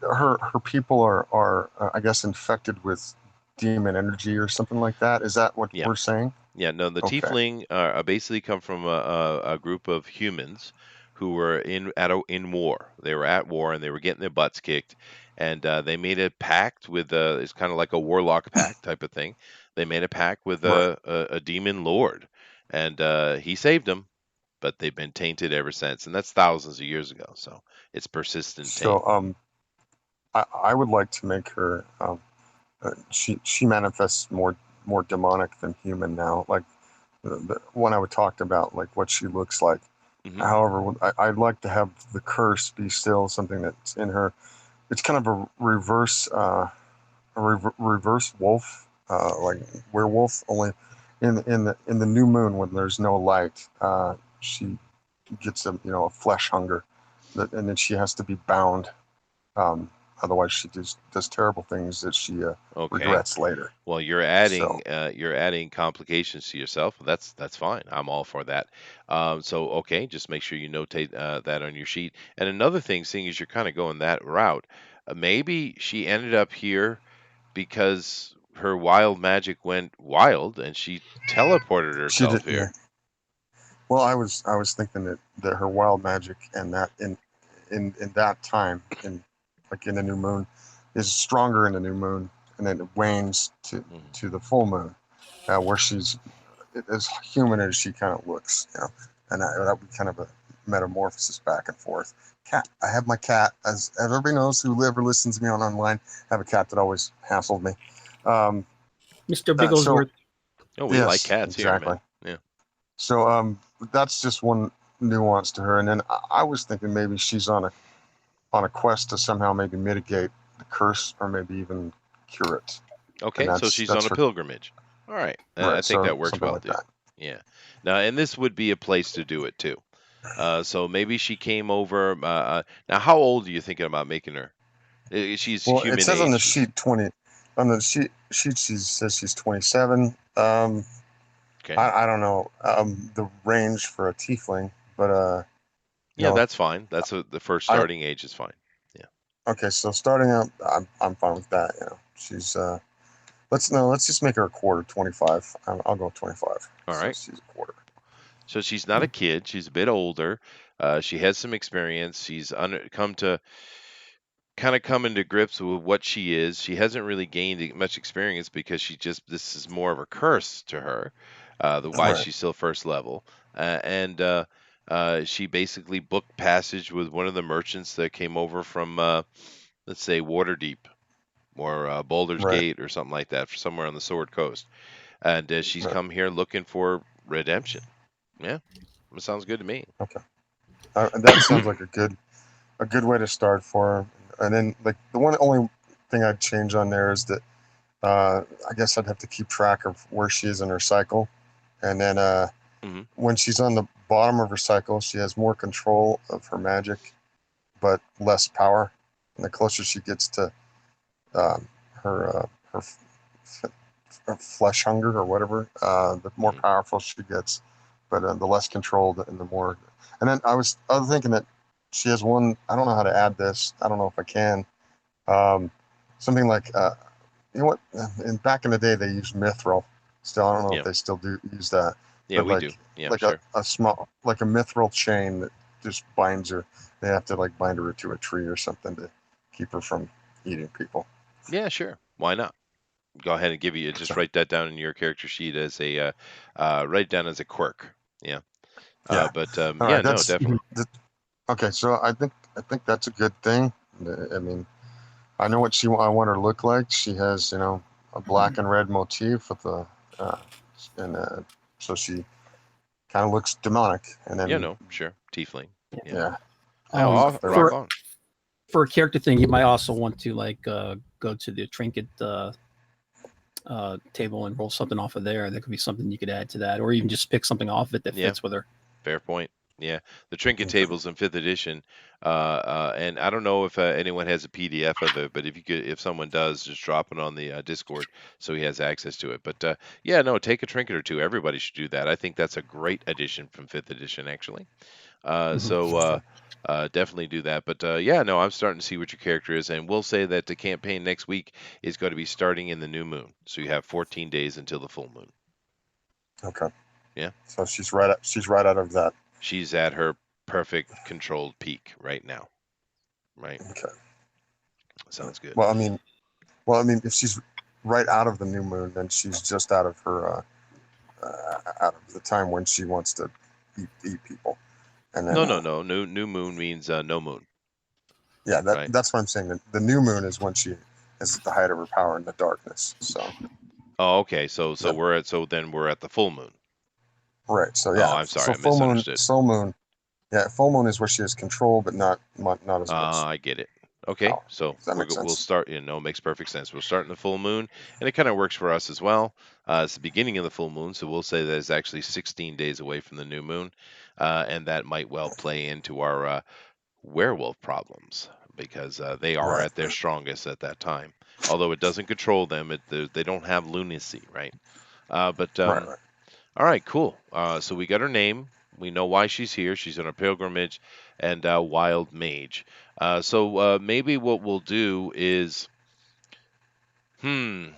Her people are I guess infected with demon energy or something like that. Is that what Yeah. we're saying? Yeah, no, the Okay. tiefling basically come from a group of humans who were in war. They were at war and they were getting their butts kicked, and they made a pact with it's kind of like a warlock pact type of thing. They made a pact with Right. a demon lord, and he saved them, but they've been tainted ever since, and that's thousands of years ago. So it's persistent taint. So I would like to make her she manifests more demonic than human now. Like the one I talked about, like what she looks like. Hmm. However, I'd like to have the curse be still something that's in her. It's kind of a reverse wolf, like werewolf. Only in the new moon when there's no light, she gets a flesh hunger, and then she has to be bound. Um, Otherwise, she does terrible things that she Okay. regrets later. Well, So you're adding complications to yourself. That's fine. I'm all for that. So okay, just make sure you notate that on your sheet. And another thing, seeing as you're kind of going that route, maybe she ended up here because her wild magic went wild and she teleported she herself did. Yeah. here. Well, I was thinking that her wild magic and that in that time in the new moon is stronger in the new moon, and then it wanes Mhm. to the full moon, where she's as human as she kind of looks, and that would be kind of a metamorphosis back and forth. Cat, I have my cat, as everybody knows who ever listens to me on online. I have a cat that always hassled me. Um, Mr. so Bigglesworth. Oh, we like yes, cats here, exactly. man. Yeah. So that's just one nuance to her, and then I was thinking maybe she's on a quest to somehow maybe mitigate the curse or maybe even cure it, and Okay, so she's on that's a her. pilgrimage. All right, I Right, think so that works something well, like dude. that. Yeah. Now, and this would be a place to do it too. So maybe she came over. Now, how old are you thinking about making her? She's Well, it human says on age. the sheet 20. On the sheet she says she's 27. Okay. I don't know the range for a tiefling, but you Yeah, know, that's fine. The first I starting age is fine. Yeah. okay. So starting out, I'm fine with that. She's let's just make her a quarter, 25. I'll go 25. All So right. she's a quarter. So she's not a kid. She's a bit older. She has some experience. She's come to kind of come into grips with what she is. She hasn't really gained much experience because this is more of a curse to her. The why Right, she's still first level, and she basically booked passage with one of the merchants that came over from let's say Waterdeep or Boulder's right, Gate or something like that, somewhere on the Sword Coast, and she's right. come here looking for redemption. Yeah, that sounds good to me. Okay. That sounds like a good way to start for her. And then like the only thing I'd change on there is that I guess I'd have to keep track of where she is in her cycle, and then Hmm. when she's on the bottom of her cycle, she has more control of her magic, but less power. And the closer she gets to her flesh hunger or whatever. The more powerful she gets, but the less controlled and the more. And then I was thinking that she has one. I don't know how to add this. I don't know if I can. Something like you know what? Back in the day, they used mithril. Still, I don't know if they still do use that. Yeah, but we like, do. Yeah, like sure. a small, like a mithril chain that just binds her. They have to like bind her to a tree or something to keep her from eating people. Yeah, sure. Why not? Go ahead and just write that down in your character sheet as a write down as a quirk. Yeah. Yeah. But All yeah, right. no, definitely. Okay. So I think that's a good thing. I mean, I know what I want her to look like. She has, a black and red motif with and so she kind of looks demonic. And Yeah, then, no, sure. Tiefling. Yeah. yeah, Oh, rock on. For a character thing, you might also want to like go to the trinket table and roll something off of there. There could be something you could add to that, or even just pick something off it that fits with her. Fair point. Yeah, the trinket tables in 5th edition, and I don't know if anyone has a PDF of it, but if someone does, just drop it on the Discord so he has access to it. But yeah, no, take a trinket or two. Everybody should do that. I think that's a great addition from 5th edition, actually. So definitely do that. But yeah, no, I'm starting to see what your character is, and we'll say that the campaign next week is going to be starting in the new moon. So you have 14 days until the full moon. Okay. Yeah. So she's right out of that. She's at her perfect controlled peak right now. Right. Okay. Sounds good. Well, I mean, if she's right out of the new moon, then she's just out of her out of the time when she wants to eat people. And then, no. New moon means no moon. Yeah, right? that's what I'm saying. The new moon is when she is at the height of her power in the darkness. So. Oh, okay. So we're at the full moon. Right. So yeah. Oh, I'm sorry. So I misunderstood. Full moon. Yeah, full moon is where she has control, but not as much. I get it. Okay, so we'll start. Makes perfect sense. We'll start in the full moon, and it kind of works for us as well. It's the beginning of the full moon, so we'll say that it's actually 16 days away from the new moon, and that might well play into our werewolf problems because they are at their strongest at that time. Although it doesn't control them, they don't have lunacy, right? Right. All right, cool. So we got her name. We know why she's here. She's on a pilgrimage and wild mage. So maybe what we'll do is, Bob,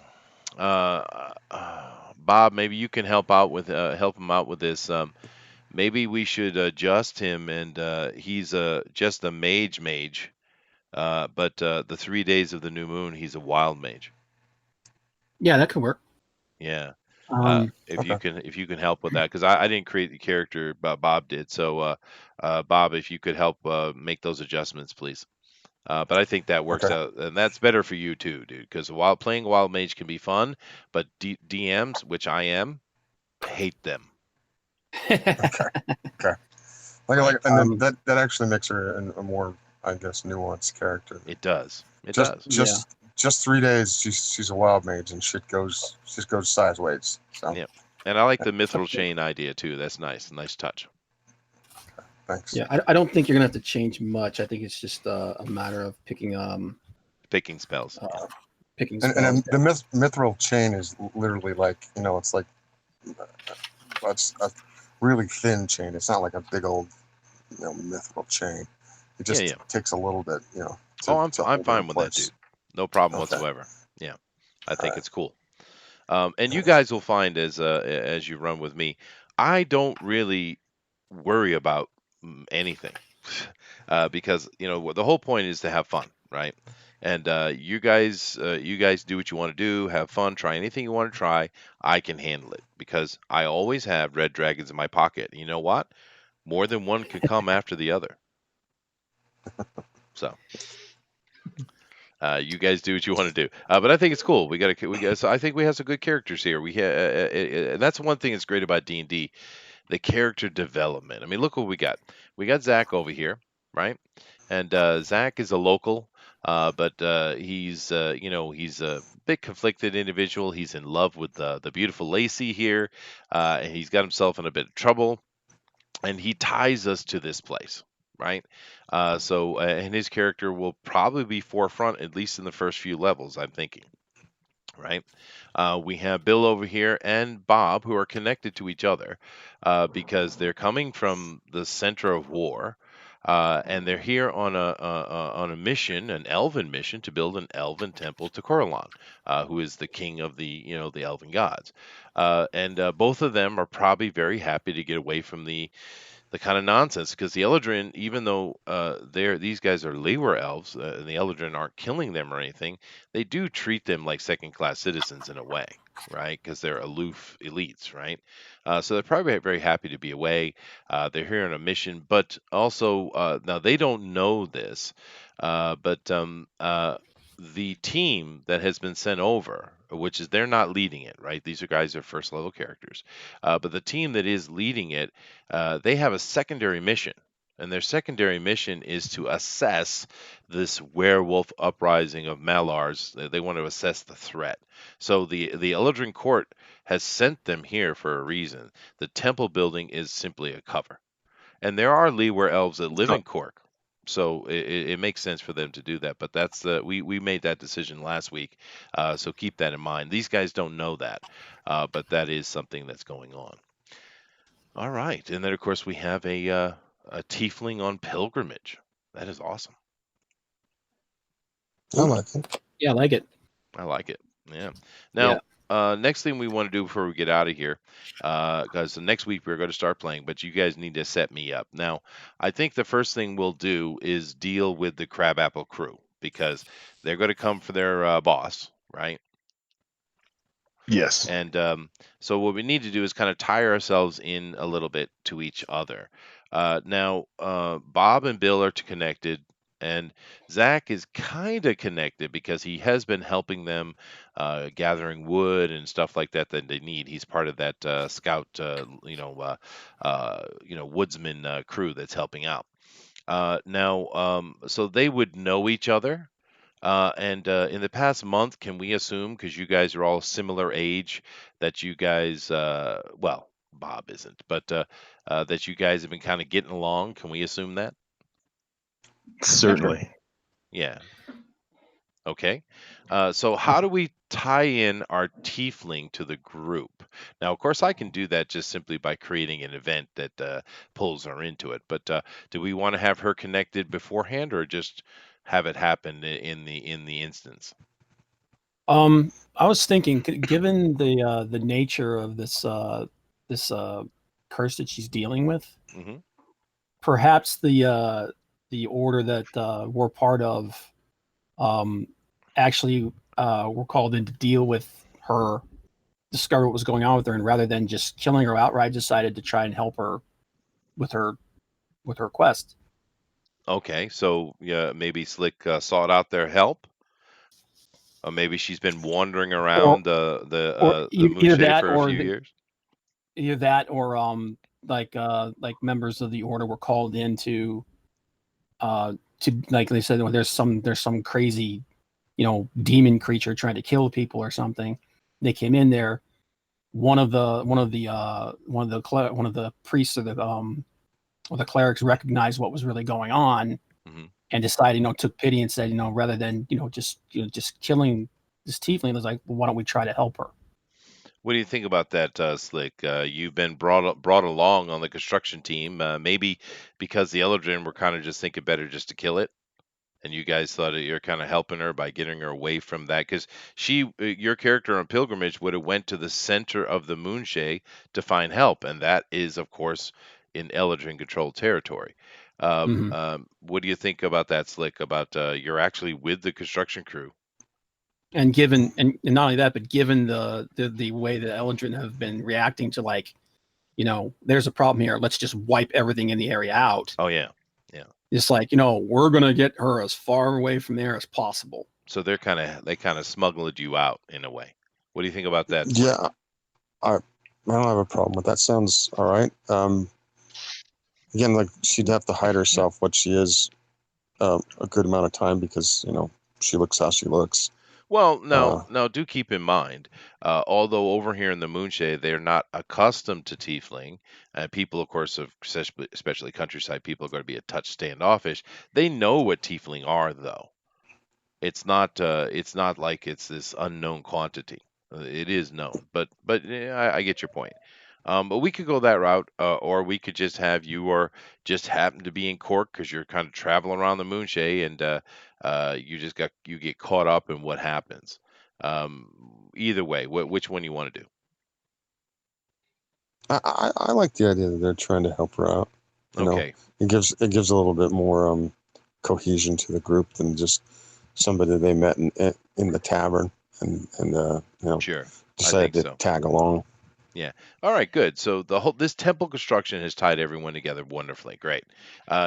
maybe you can help him out with this. Maybe we should adjust him, and he's just a mage. But the 3 days of the new moon, he's a wild mage. Yeah, that could work. Yeah. Okay. If you can help with that, because I didn't create the character, but Bob did. So Bob, if you could help make those adjustments, please. But I think that works out, and that's better for you too, dude. Because while playing wild mage can be fun, but DMs, which I am, hate them. Okay. And then that actually makes her a more, I guess, nuanced character. It does. Just 3 days, she's a wild mage, and shit goes sideways. So. Yeah, and I like the mithril chain idea too. That's nice. Nice touch. Okay, thanks. Yeah, I don't think you're gonna have to change much. I think it's just a matter of picking spells. Picking spells. And the mithril chain is literally like, it's like it's a really thin chain. It's not like a big old mithril chain. It just takes a little bit, I'm fine with that, dude. No problem whatsoever. Yeah, I think it's cool. And you guys will find as you run with me, I don't really worry about anything because the whole point is to have fun, right? And you guys do what you want to do, have fun, try anything you want to try. I can handle it because I always have red dragons in my pocket. You know what? More than one can come after the other. So. You guys do what you want to do, but I think it's cool. So I think we have some good characters here. And that's one thing that's great about D&D, the character development. I mean, look what we got. We got Zach over here, right? And Zach is a local, but he's he's a bit conflicted individual. He's in love with the beautiful Lacey here, and he's got himself in a bit of trouble, and he ties us to this place, right? And his character will probably be forefront, at least in the first few levels, I'm thinking, right? We have Bill over here and Bob who are connected to each other because they're coming from the center of war. And they're here on a mission, an elven mission, to build an elven temple to Corellon, who is the king of the elven gods. And both of them are probably very happy to get away from the kind of nonsense because the Eldrin, even though these guys are Lewer elves and the Eldrin aren't killing them or anything, they do treat them like second class citizens in a way, right? Because they're aloof elites, right? So they're probably very happy to be away. They're here on a mission, but also now they don't know this, but the team that has been sent over, which is they're not leading it, right? These are guys are first level characters, but the team that is leading it, they have a secondary mission, and their secondary mission is to assess this werewolf uprising of Malars. They want to assess the threat. So the Eldrin Court has sent them here for a reason. The temple building is simply a cover, and there are Leeware elves that live in Cork. So it makes sense for them to do that, but that's we made that decision last week, so keep that in mind. These guys don't know that, but that is something that's going on. All right, and then of course we have a tiefling on pilgrimage. That is awesome. I like it. Yeah, I like it. I like it. Yeah. Now, next thing we want to do before we get out of here, because next week we're going to start playing, but you guys need to set me up. Now, I think the first thing we'll do is deal with the Crabapple crew because they're going to come for their boss, right? Yes. And so what we need to do is kind of tie ourselves in a little bit to each other. Now, Bob and Bill are connected, and Zach is kind of connected because he has been helping them gathering wood and stuff like that that they need. He's part of that scout, woodsman crew that's helping out. So they would know each other. And in the past month, can we assume, because you guys are all similar age, that you guys, well, Bob isn't, but that you guys have been kind of getting along? Can we assume that? Certainly. Yeah. Okay. So how do we tie in our tiefling to the group? Now, of course, I can do that just simply by creating an event that pulls her into it. But do we want to have her connected beforehand, or just have it happen in the instance? I was thinking, given the nature of this curse that she's dealing with, Hmm. perhaps the order that we're part of actually were called in to deal with her, discover what was going on with her, and rather than just killing her outright, decided to try and help her with her quest. Okay, so yeah, maybe Slick sought out their help, or maybe she's been wandering around the Either Moonshade that for a few years. Like members of the order were called in to like they said, well, there's some crazy demon creature trying to kill people or something. They came in there. One of the priests or the clerics recognized what was really going on, Hmm. and decided, took pity and said, rather than just killing this tiefling, it was like, well, why don't we try to help her? What do you think about that, Slick? You've been brought along on the construction team, maybe because the Eldrin were kind of just thinking better just to kill it, and you guys thought that you're kind of helping her by getting her away from that, because your character on pilgrimage would have went to the center of the Moonshade to find help, and that is, of course, in Eldrin controlled territory. Mm-hmm. What do you think about that, Slick? About you're actually with the construction crew? And given and not only that, but given the way that Eldrin have been reacting to, like, there's a problem here, let's just wipe everything in the area out. Oh yeah, yeah. It's like, we're gonna get her as far away from there as possible. So they kind of smuggled you out in a way. What do you think about that, Slick? Yeah, I don't have a problem with that. Sounds all right. Again, like she'd have to hide herself, what she is, a good amount of time because she looks how she looks. Well, Uh, now do keep in mind, although over here in the Moonshae they're not accustomed to tiefling, people, of course, of especially countryside people, are going to be a touch standoffish. They know what tiefling are, though. It's not like it's this unknown quantity. It is known, but I get your point. But we could go that route, or we could just have you or just happen to be in Cork because you're kind of traveling around the Moonshae and you get caught up in what happens. Either way, which one you want to do? I like the idea that they're trying to help her out. You know, Okay, it gives a little bit more cohesion to the group than just somebody they met in the tavern and sure. I decided think to so. tag along. Yeah. All right, good. So this temple construction has tied everyone together wonderfully. Great.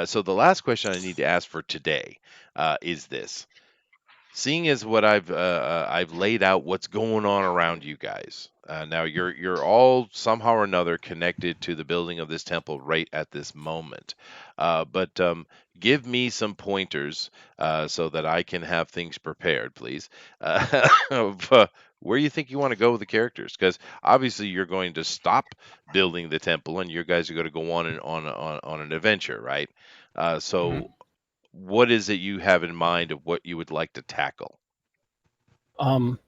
So the last question I need to ask for today is this: seeing as what I've laid out what's going on around you guys. Now you're all somehow or another connected to the building of this temple right at this moment. But give me some pointers so that I can have things prepared, please. Of where you think you want to go with the characters, because obviously you're going to stop building the temple, and you guys are going to go on an adventure, right? Mhm. So what is it you have in mind of what you would like to tackle? Um,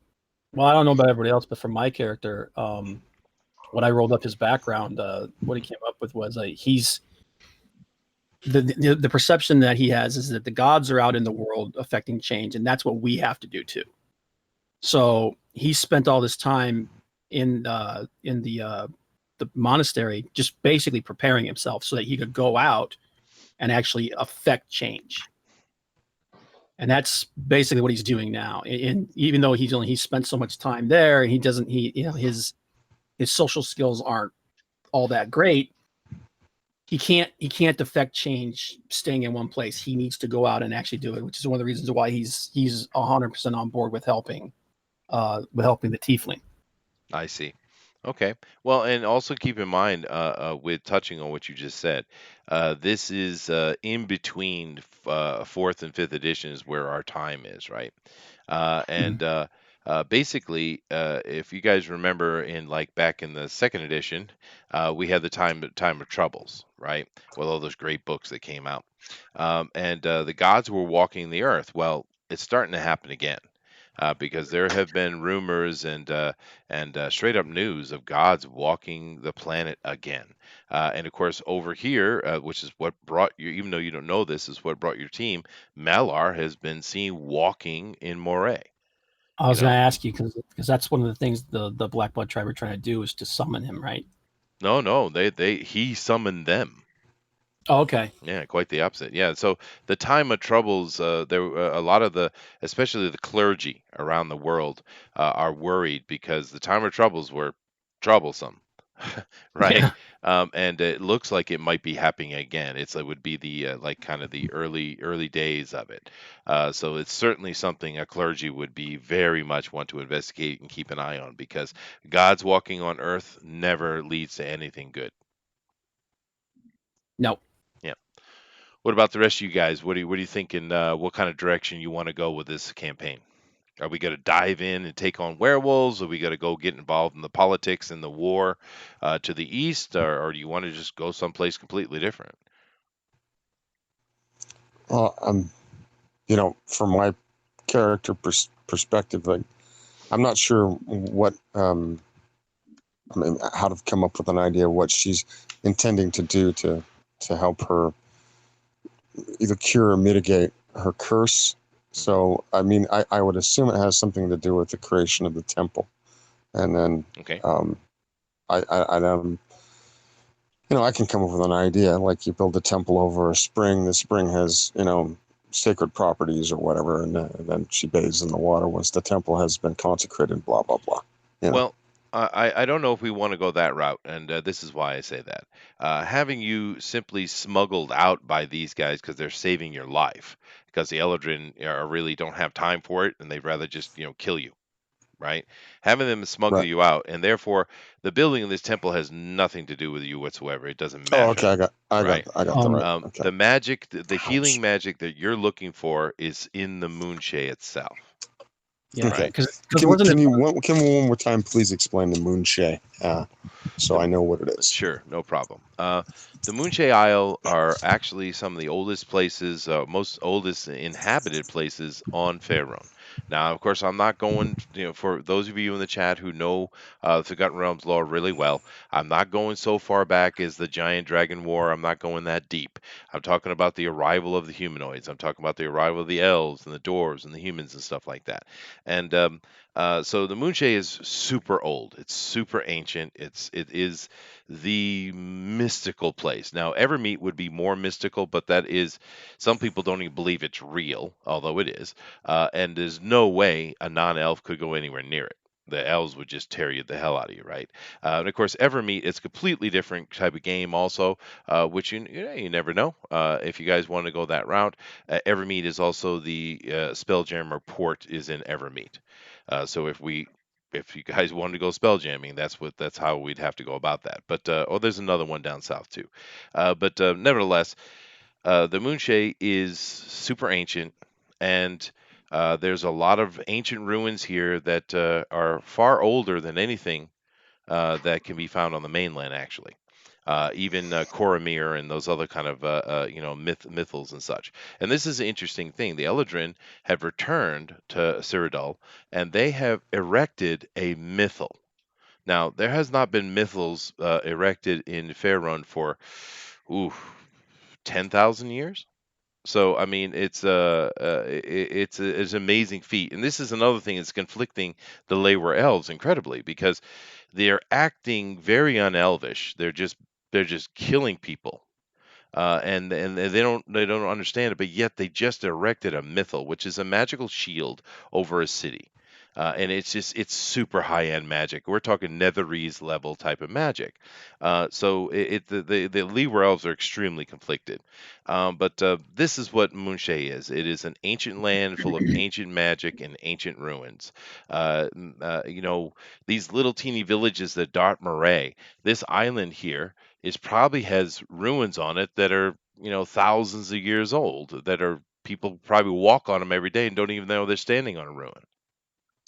well, I don't know about everybody else, but for my character, when I rolled up his background, what he came up with was he's the perception that he has is that the gods are out in the world affecting change, and that's what we have to do too. So he spent all this time in the monastery, just basically preparing himself so that he could go out and actually affect change. And that's basically what he's doing now. And even though he's spent so much time there, and his social skills aren't all that great. He can't affect change staying in one place. He needs to go out and actually do it, which is one of the reasons why he's 100% on board with helping the tiefling. I see. Okay. Well, and also keep in mind, with touching on what you just said, this is in between fourth and fifth edition is where our time is, right? And basically, if you guys remember, in like back in the second edition, we had the time of troubles, right? With all those great books that came out, and the gods were walking the earth. Well, it's starting to happen again. Because there have been rumors and straight up news of gods walking the planet again. And of course, over here, which is what brought you, even though you don't know this, is what brought your team. Malar has been seen walking in Moray. I You was going know, to ask you because that's one of the things the Black Blood tribe are trying to do is to summon him, right? no, he summoned them. Oh, okay. Yeah, quite the opposite. Yeah, so the time of troubles, there were a lot of especially the clergy around the world, are worried because the time of troubles were troublesome, right? Yeah. And it looks like it might be happening again. It would be the like kind of the early days of it. So it's certainly something a clergy would be very much want to investigate and keep an eye on, because God's walking on Earth never leads to anything good. No. Yeah. What about the rest of you guys? What are you thinking? What kind of direction you want to go with this campaign? Are we going to dive in and take on werewolves? Are we going to go get involved in the politics and the war to the east, or do you want to just go someplace completely different? Well, from my character perspective, like, I'm not sure how to come up with an idea of what she's intending to do to help her either cure or mitigate her curse. So, I mean, I would assume it has something to do with the creation of the temple, and then Okay. I can come up with an idea, like you build a temple over a spring. The spring has, sacred properties or whatever, and then she bathes in the water once the temple has been consecrated. Blah blah blah. You know. Well, I don't know if we want to go that route, and this is why I say that. Having you simply smuggled out by these guys because they're saving your life, because the Eldrin really don't have time for it, and they'd rather just kill you, right? Having them smuggle Right. you out, and therefore the building of this temple has nothing to do with you whatsoever. It doesn't Oh, okay. matter, right? I got the right. Okay. The magic, the healing Ouch. magic that you're looking for is in the Moonshae itself. Yeah, Okay. because Can, wasn't it? can you one more time please explain the Moonshay, so The I know what it is? Sure, no problem. The Moonshay Isle are actually some of the oldest places, most oldest inhabited places on Faerun. Now, of course, I'm not going, for those of you in the chat who know the Forgotten Realms lore really well, I'm not going so far back as the Giant Dragon War. I'm not going that deep. I'm talking about the arrival of the humanoids. I'm talking about the arrival of the elves and the dwarves and the humans and stuff like that. And so the Moonshay is super old. It's super ancient. It is the mystical place. Now, Evermeet would be more mystical, but that is, some people don't even believe it's real, although it is. And there's no way a non-elf could go anywhere near it. The elves would just tear you the hell out of you, right? And of course, Evermeet is completely different type of game, also, which you never know. If you guys want to go that route, Evermeet is also the Spelljammer port is in Evermeet. So if you guys wanted to go spell jamming, that's how we'd have to go about that. But there's another one down south too. But nevertheless, the Moonshay is super ancient, and there's a lot of ancient ruins here that are far older than anything that can be found on the mainland, actually. Even Coromir and those other kind of mythals and such. And this is an interesting thing. The Eladrin have returned to Cyrodiil, and they have erected a mythal. Now, there has not been mythals erected in Faerun for, ooh, 10,000 years. So I mean, it's an amazing feat, and this is another thing that's conflicting the Leywer elves incredibly, because they're acting very unelvish. They're just killing people, and they don't understand it, but yet they just erected a mythal, which is a magical shield over a city. And it's super high end magic. We're talking Netherese level type of magic. So the Leeward elves are extremely conflicted. But this is what Moonshay is. It is an ancient land full of ancient magic and ancient ruins. These little teeny villages that dot Moray. This island here is probably has ruins on it that are thousands of years old, that are people probably walk on them every day and don't even know they're standing on a ruin.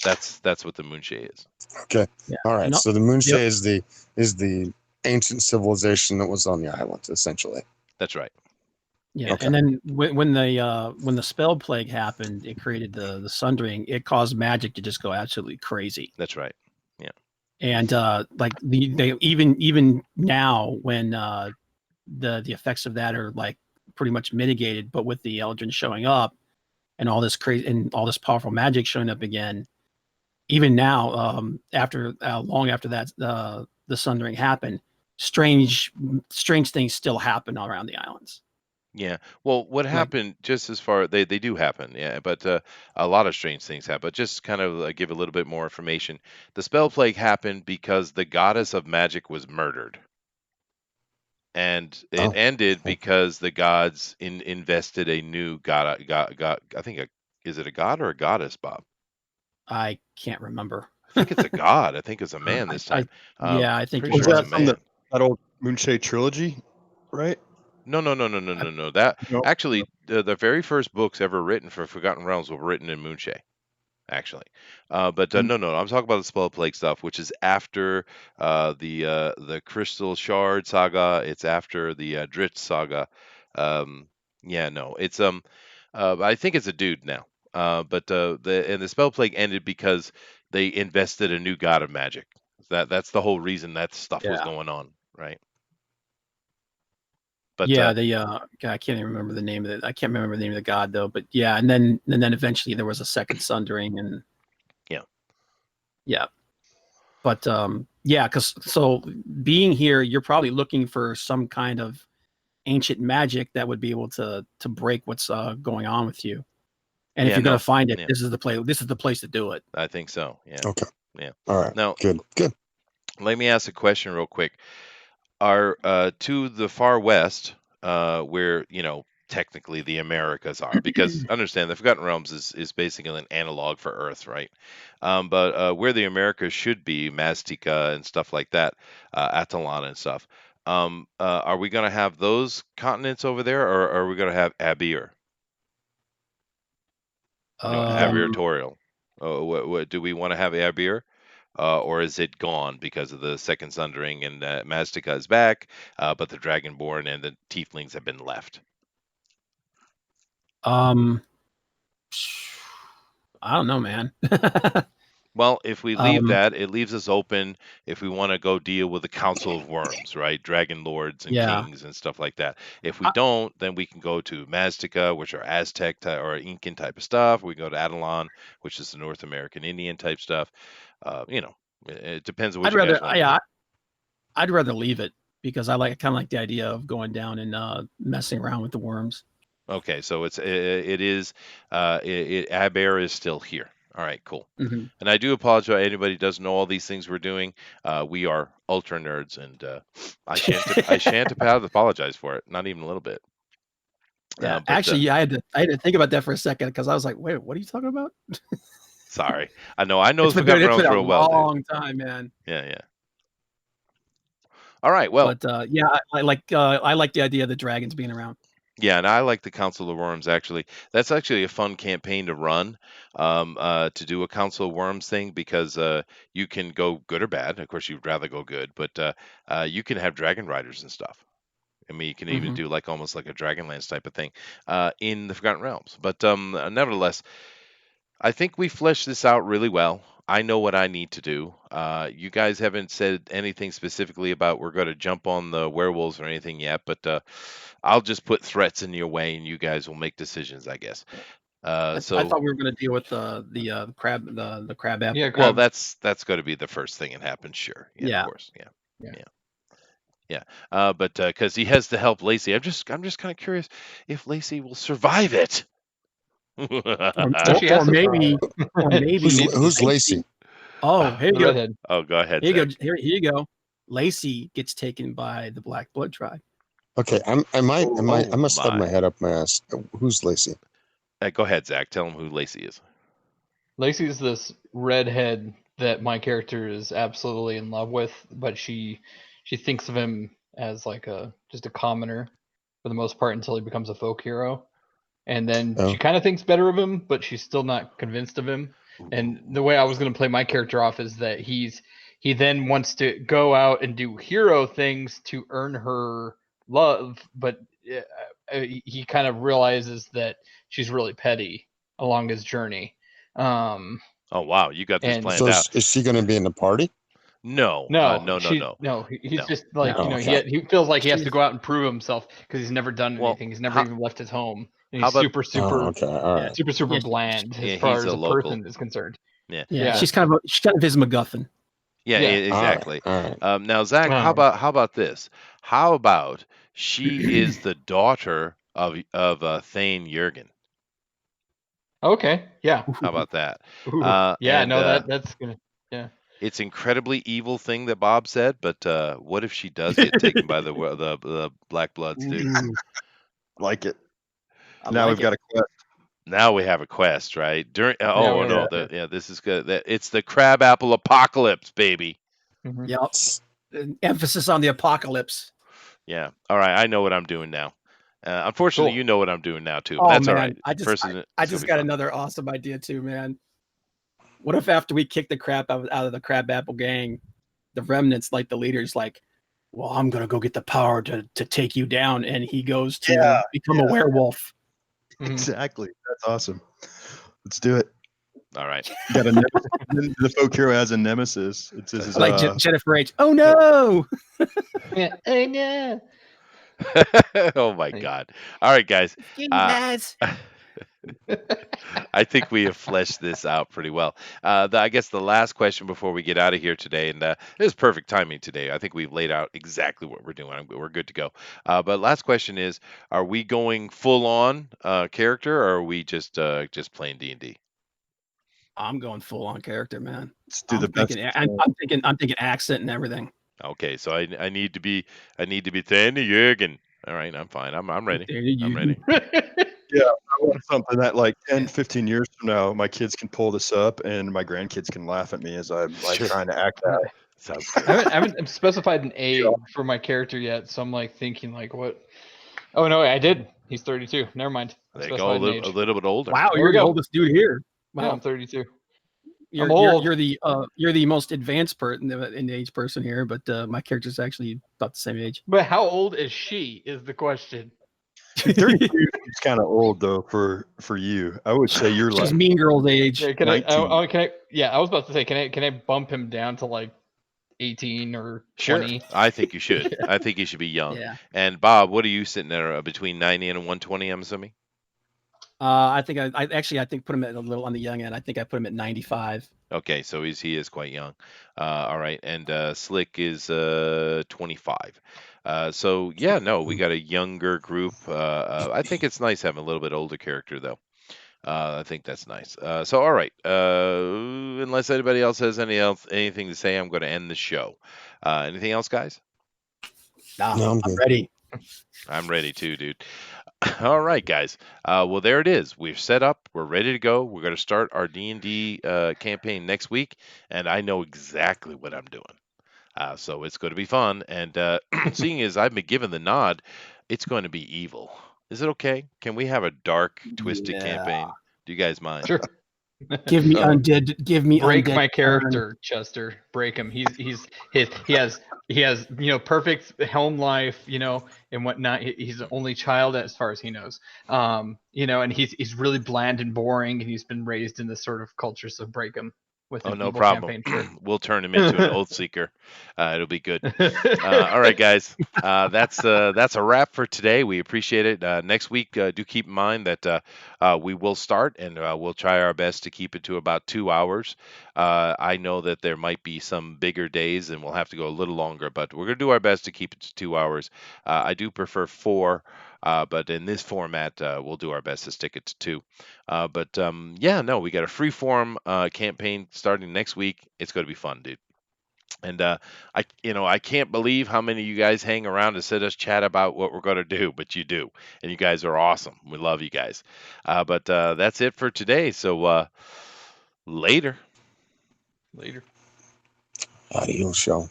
That's what the Moonshay is. Okay. Yeah. All right. No, So the Moonshay yep. is the ancient civilization that was on the island, essentially. That's right. Yeah, Okay. and then when the spell plague happened, it created the sundering. It caused magic to just go absolutely crazy. That's right. Yeah. And like they even now when the effects of that are like pretty much mitigated, but with the Eldrin showing up and all this crazy and all this powerful magic showing up again, even now after long after that the sundering happened, strange things still happen around the islands. Yeah. Well, what Like happened, just as far they do happen, yeah, but a lot of strange things happen. But just kind of give a little bit more information. The spell plague happened because the goddess of magic was murdered, and it Oh. ended Okay. because the gods invested a new god. I think is it a god or a goddess, Bob? I can't remember. I think it's a god. I think it's a man this I time. yeah, I think Pretty you're Was sure it's a that right. from man. that old Moonshay trilogy, right? No, no, no, no, no, no, no. That No. actually, the very first books ever written for Forgotten Realms were written in Moonshay, actually. But Mm. no, no, I'm talking about the Spell Plague stuff, which is after the Crystal Shard saga. It's after the Dritz saga. Yeah, no, it's I think it's a dude now. But the Spell Plague ended because they invested a new god of magic. That's the whole reason that stuff was Yeah. going on, right? But Yeah, God, I can't even remember the name of it. I can't remember the name of the god though. But yeah, and then eventually there was a second sundering, and yeah. yeah. But yeah, because so being here, you're probably looking for some kind of ancient magic that would be able to break what's going on with you. And if Yeah, you're gonna no. find it, Yeah, this is the place. This is the place to do it. I think so. Yeah. Okay. Yeah. All right. Now, Good. Good. let me ask a question real quick. Are to the far west, where technically the Americas are, because understand the Forgotten Realms is basically an analog for Earth, right? But where the Americas should be, Maztica and stuff like that, Atalana and stuff. Are we going to have those continents over there, or are we going to have Abir? Um, Abiratorial. What do we want to have Abeir? Or is it gone because of the Second Sundering and Maztica is back, but the Dragonborn and the Tieflings have been left? I don't know, man. Well, if we leave Um, that, it leaves us open if we want to go deal with the Council of Worms, right? Dragon Lords and yeah. Kings and stuff like that. If we I, don't, then we can go to Maztica, which are Aztec or Incan type of stuff. We go to Adelon, which is the North American Indian type stuff. It depends on what I'd you guys rather, want to yeah, do. I'd rather leave it because I kind of like the idea of going down and messing around with the worms. Okay, so it is Abear is still here. All right, cool. Mhm. And I do apologize. Anybody who doesn't know all these things we're doing. We are ultra nerds, and I shan't apologize for it. Not even a little bit. Yeah, But actually, yeah, I had to think about that for a second because I was like, wait, what are you talking about? sorry, I know It's been, Forgotten it's Realms been a real well, dude. long time, man. Yeah. All right, well, But yeah, I like the idea of the dragons being around. yeah, and I like the Council of Worms actually. That's actually a fun campaign to run, to do a Council of Worms thing because you can go good or bad. Of course, you'd rather go good, but you can have dragon riders and stuff. I mean, you can even Mhm. do like almost like a Dragonlance type of thing in the Forgotten Realms. But nevertheless, I think we fleshed this out really well. I know what I need to do. You guys haven't said anything specifically about we're going to jump on the werewolves or anything yet, but I'll just put threats in your way, and you guys will make decisions, I guess. I thought we were going to deal with the crab the crab apple. Yeah, Well, crab. that's going to be the first thing that happens. Sure, yeah, Yeah. of course, Yeah. yeah. But because he has to help Lacey, I'm just kind of curious if Lacey will survive it. She has Or to maybe, or maybe Who's Lacey? Oh, here the you go. redhead. Oh, go ahead, Here you Zach. go. Here you go. Lacey gets taken by the Black Blood tribe. Okay, I Oh, must have my my. head up my ass. Who's Lacey? Go ahead, Zach. Tell him who Lacey is. Lacey's this redhead that my character is absolutely in love with, but she thinks of him as like just a commoner for the most part until he becomes a folk hero. And then Oh. she kind of thinks better of him, but she's still not convinced of him. And the way I was going to play my character off is that he then wants to go out and do hero things to earn her love, but he kind of realizes that she's really petty along his journey. Oh, wow, you got this And planned So out. is she going to be in the party? No, no, no. he's No. just like, No. he feels like he has to go out and prove himself because he's never done Well, anything. He's never how- even left his home. And how he's about- super Oh, okay. All right. super Yeah, bland yeah, as far he's as a a local. person is concerned. Yeah. Yeah, Yeah. she's kind of his MacGuffin. Yeah, Yeah. exactly. All right. Now, Zach, how about this? How about she is the daughter of Thane Jurgen? Okay. Yeah. How about that? Ooh. Yeah. And No, that's gonna. Yeah. it's incredibly evil thing that Bob said, but what if she does get taken by the Black Bloods, dude? Ooh, like it. I Now like we've got a quest. Now we have a quest, right? During Yeah, oh we no, have this is good. It's the Crabapple Apocolypse, baby. Mhm. Yep. Emphasis on the apocalypse. Yeah. All right, I know what I'm doing now. Unfortunately, Cool. you know what I'm doing now too. Oh That's man, all right. I just got another awesome idea too, man. What if after we kick the crap out of the Crabapple gang, the remnants, like the leaders, like, well, I'm gonna go get the power to take you down, and he goes to become a werewolf. Mhm. Exactly. That's awesome. Let's do it. All right. Got a nemesis. The folk hero has a nemesis. It's his, Like Jennifer H. Oh no! Yeah. Oh no. Oh my God. All right, guys. Yes. I think we have fleshed this out pretty well. I guess the last question before we get out of here today, and it is perfect timing today. I think we've laid out exactly what we're doing. We're good to go. But last question is: are we going full on character, or are we just playing D&D? I'm going full on character, man. Let's do the best. I'm thinking accent and everything. Okay, so I need to be Thane Jurgen. All right, I'm fine. I'm ready. I'm ready. Yeah, I want something that like 10, 15 years from now, my kids can pull this up and my grandkids can laugh at me as I'm like trying to act out. Sounds I good. haven't specified an age for my character yet, so I'm like thinking like what? Oh no, I did. He's 32. Never mind. I There you go. specified an age. A little bit older. Wow, There you're we the go. oldest dude here. Yeah, Wow. I'm 32. you're old. you're the most advanced in age person here, but my character's actually about the same age. But how old is she? Is the question. 32 is kind of old though for you. I would say you're like She's Mean Girl's age. Yeah, 19. Yeah, I was about to say, can I bump him down to like 18 or Sure. 20? I think you should. I think you should be young. Yeah. And Bob, what are you sitting there between 90 and 120? I'm assuming. I think I think put him at a little on the young end. I think I put him at 95. Okay, so he is quite young. All right, and Slick is 25. So yeah, no, we got a younger group. I think it's nice having a little bit older character though. I think that's nice. So all right, unless anybody else has anything to say, I'm going to end the show. Anything else, guys? Nah, No, I'm I'm good. ready. I'm ready too, dude. All right, guys. Well, there it is. We're set up. We're ready to go. We're going to start our D&D campaign next week, and I know exactly what I'm doing. So it's going to be fun. And seeing as I've been given the nod, it's going to be evil. Is it okay? Can we have a dark, twisted campaign? Do you guys mind? Sure. Give me Oh. undead. Give me Break undead my turn. character, Chester. Break him. He has perfect home life, and whatnot. He's the only child as far as he knows. And he's really bland and boring, and he's been raised in this sort of culture. So break him with Oh, an no evil problem. campaign. Sure. We'll turn him into an oath seeker. It'll be good. All right, guys. That's a wrap for today. We appreciate it. Next week, do keep in mind that we will start, and we'll try our best to keep it to about 2 hours. I know that there might be some bigger days, and we'll have to go a little longer, but we're going to do our best to keep it to 2 hours. I do prefer 4. But in this format, we'll do our best to stick it to 2. We got a free form campaign starting next week. It's going to be fun, dude. And I can't believe how many of you guys hang around to sit us chat about what we're going to do, but you do, and you guys are awesome. We love you guys. But that's it for today. So later. Later. Adios, show.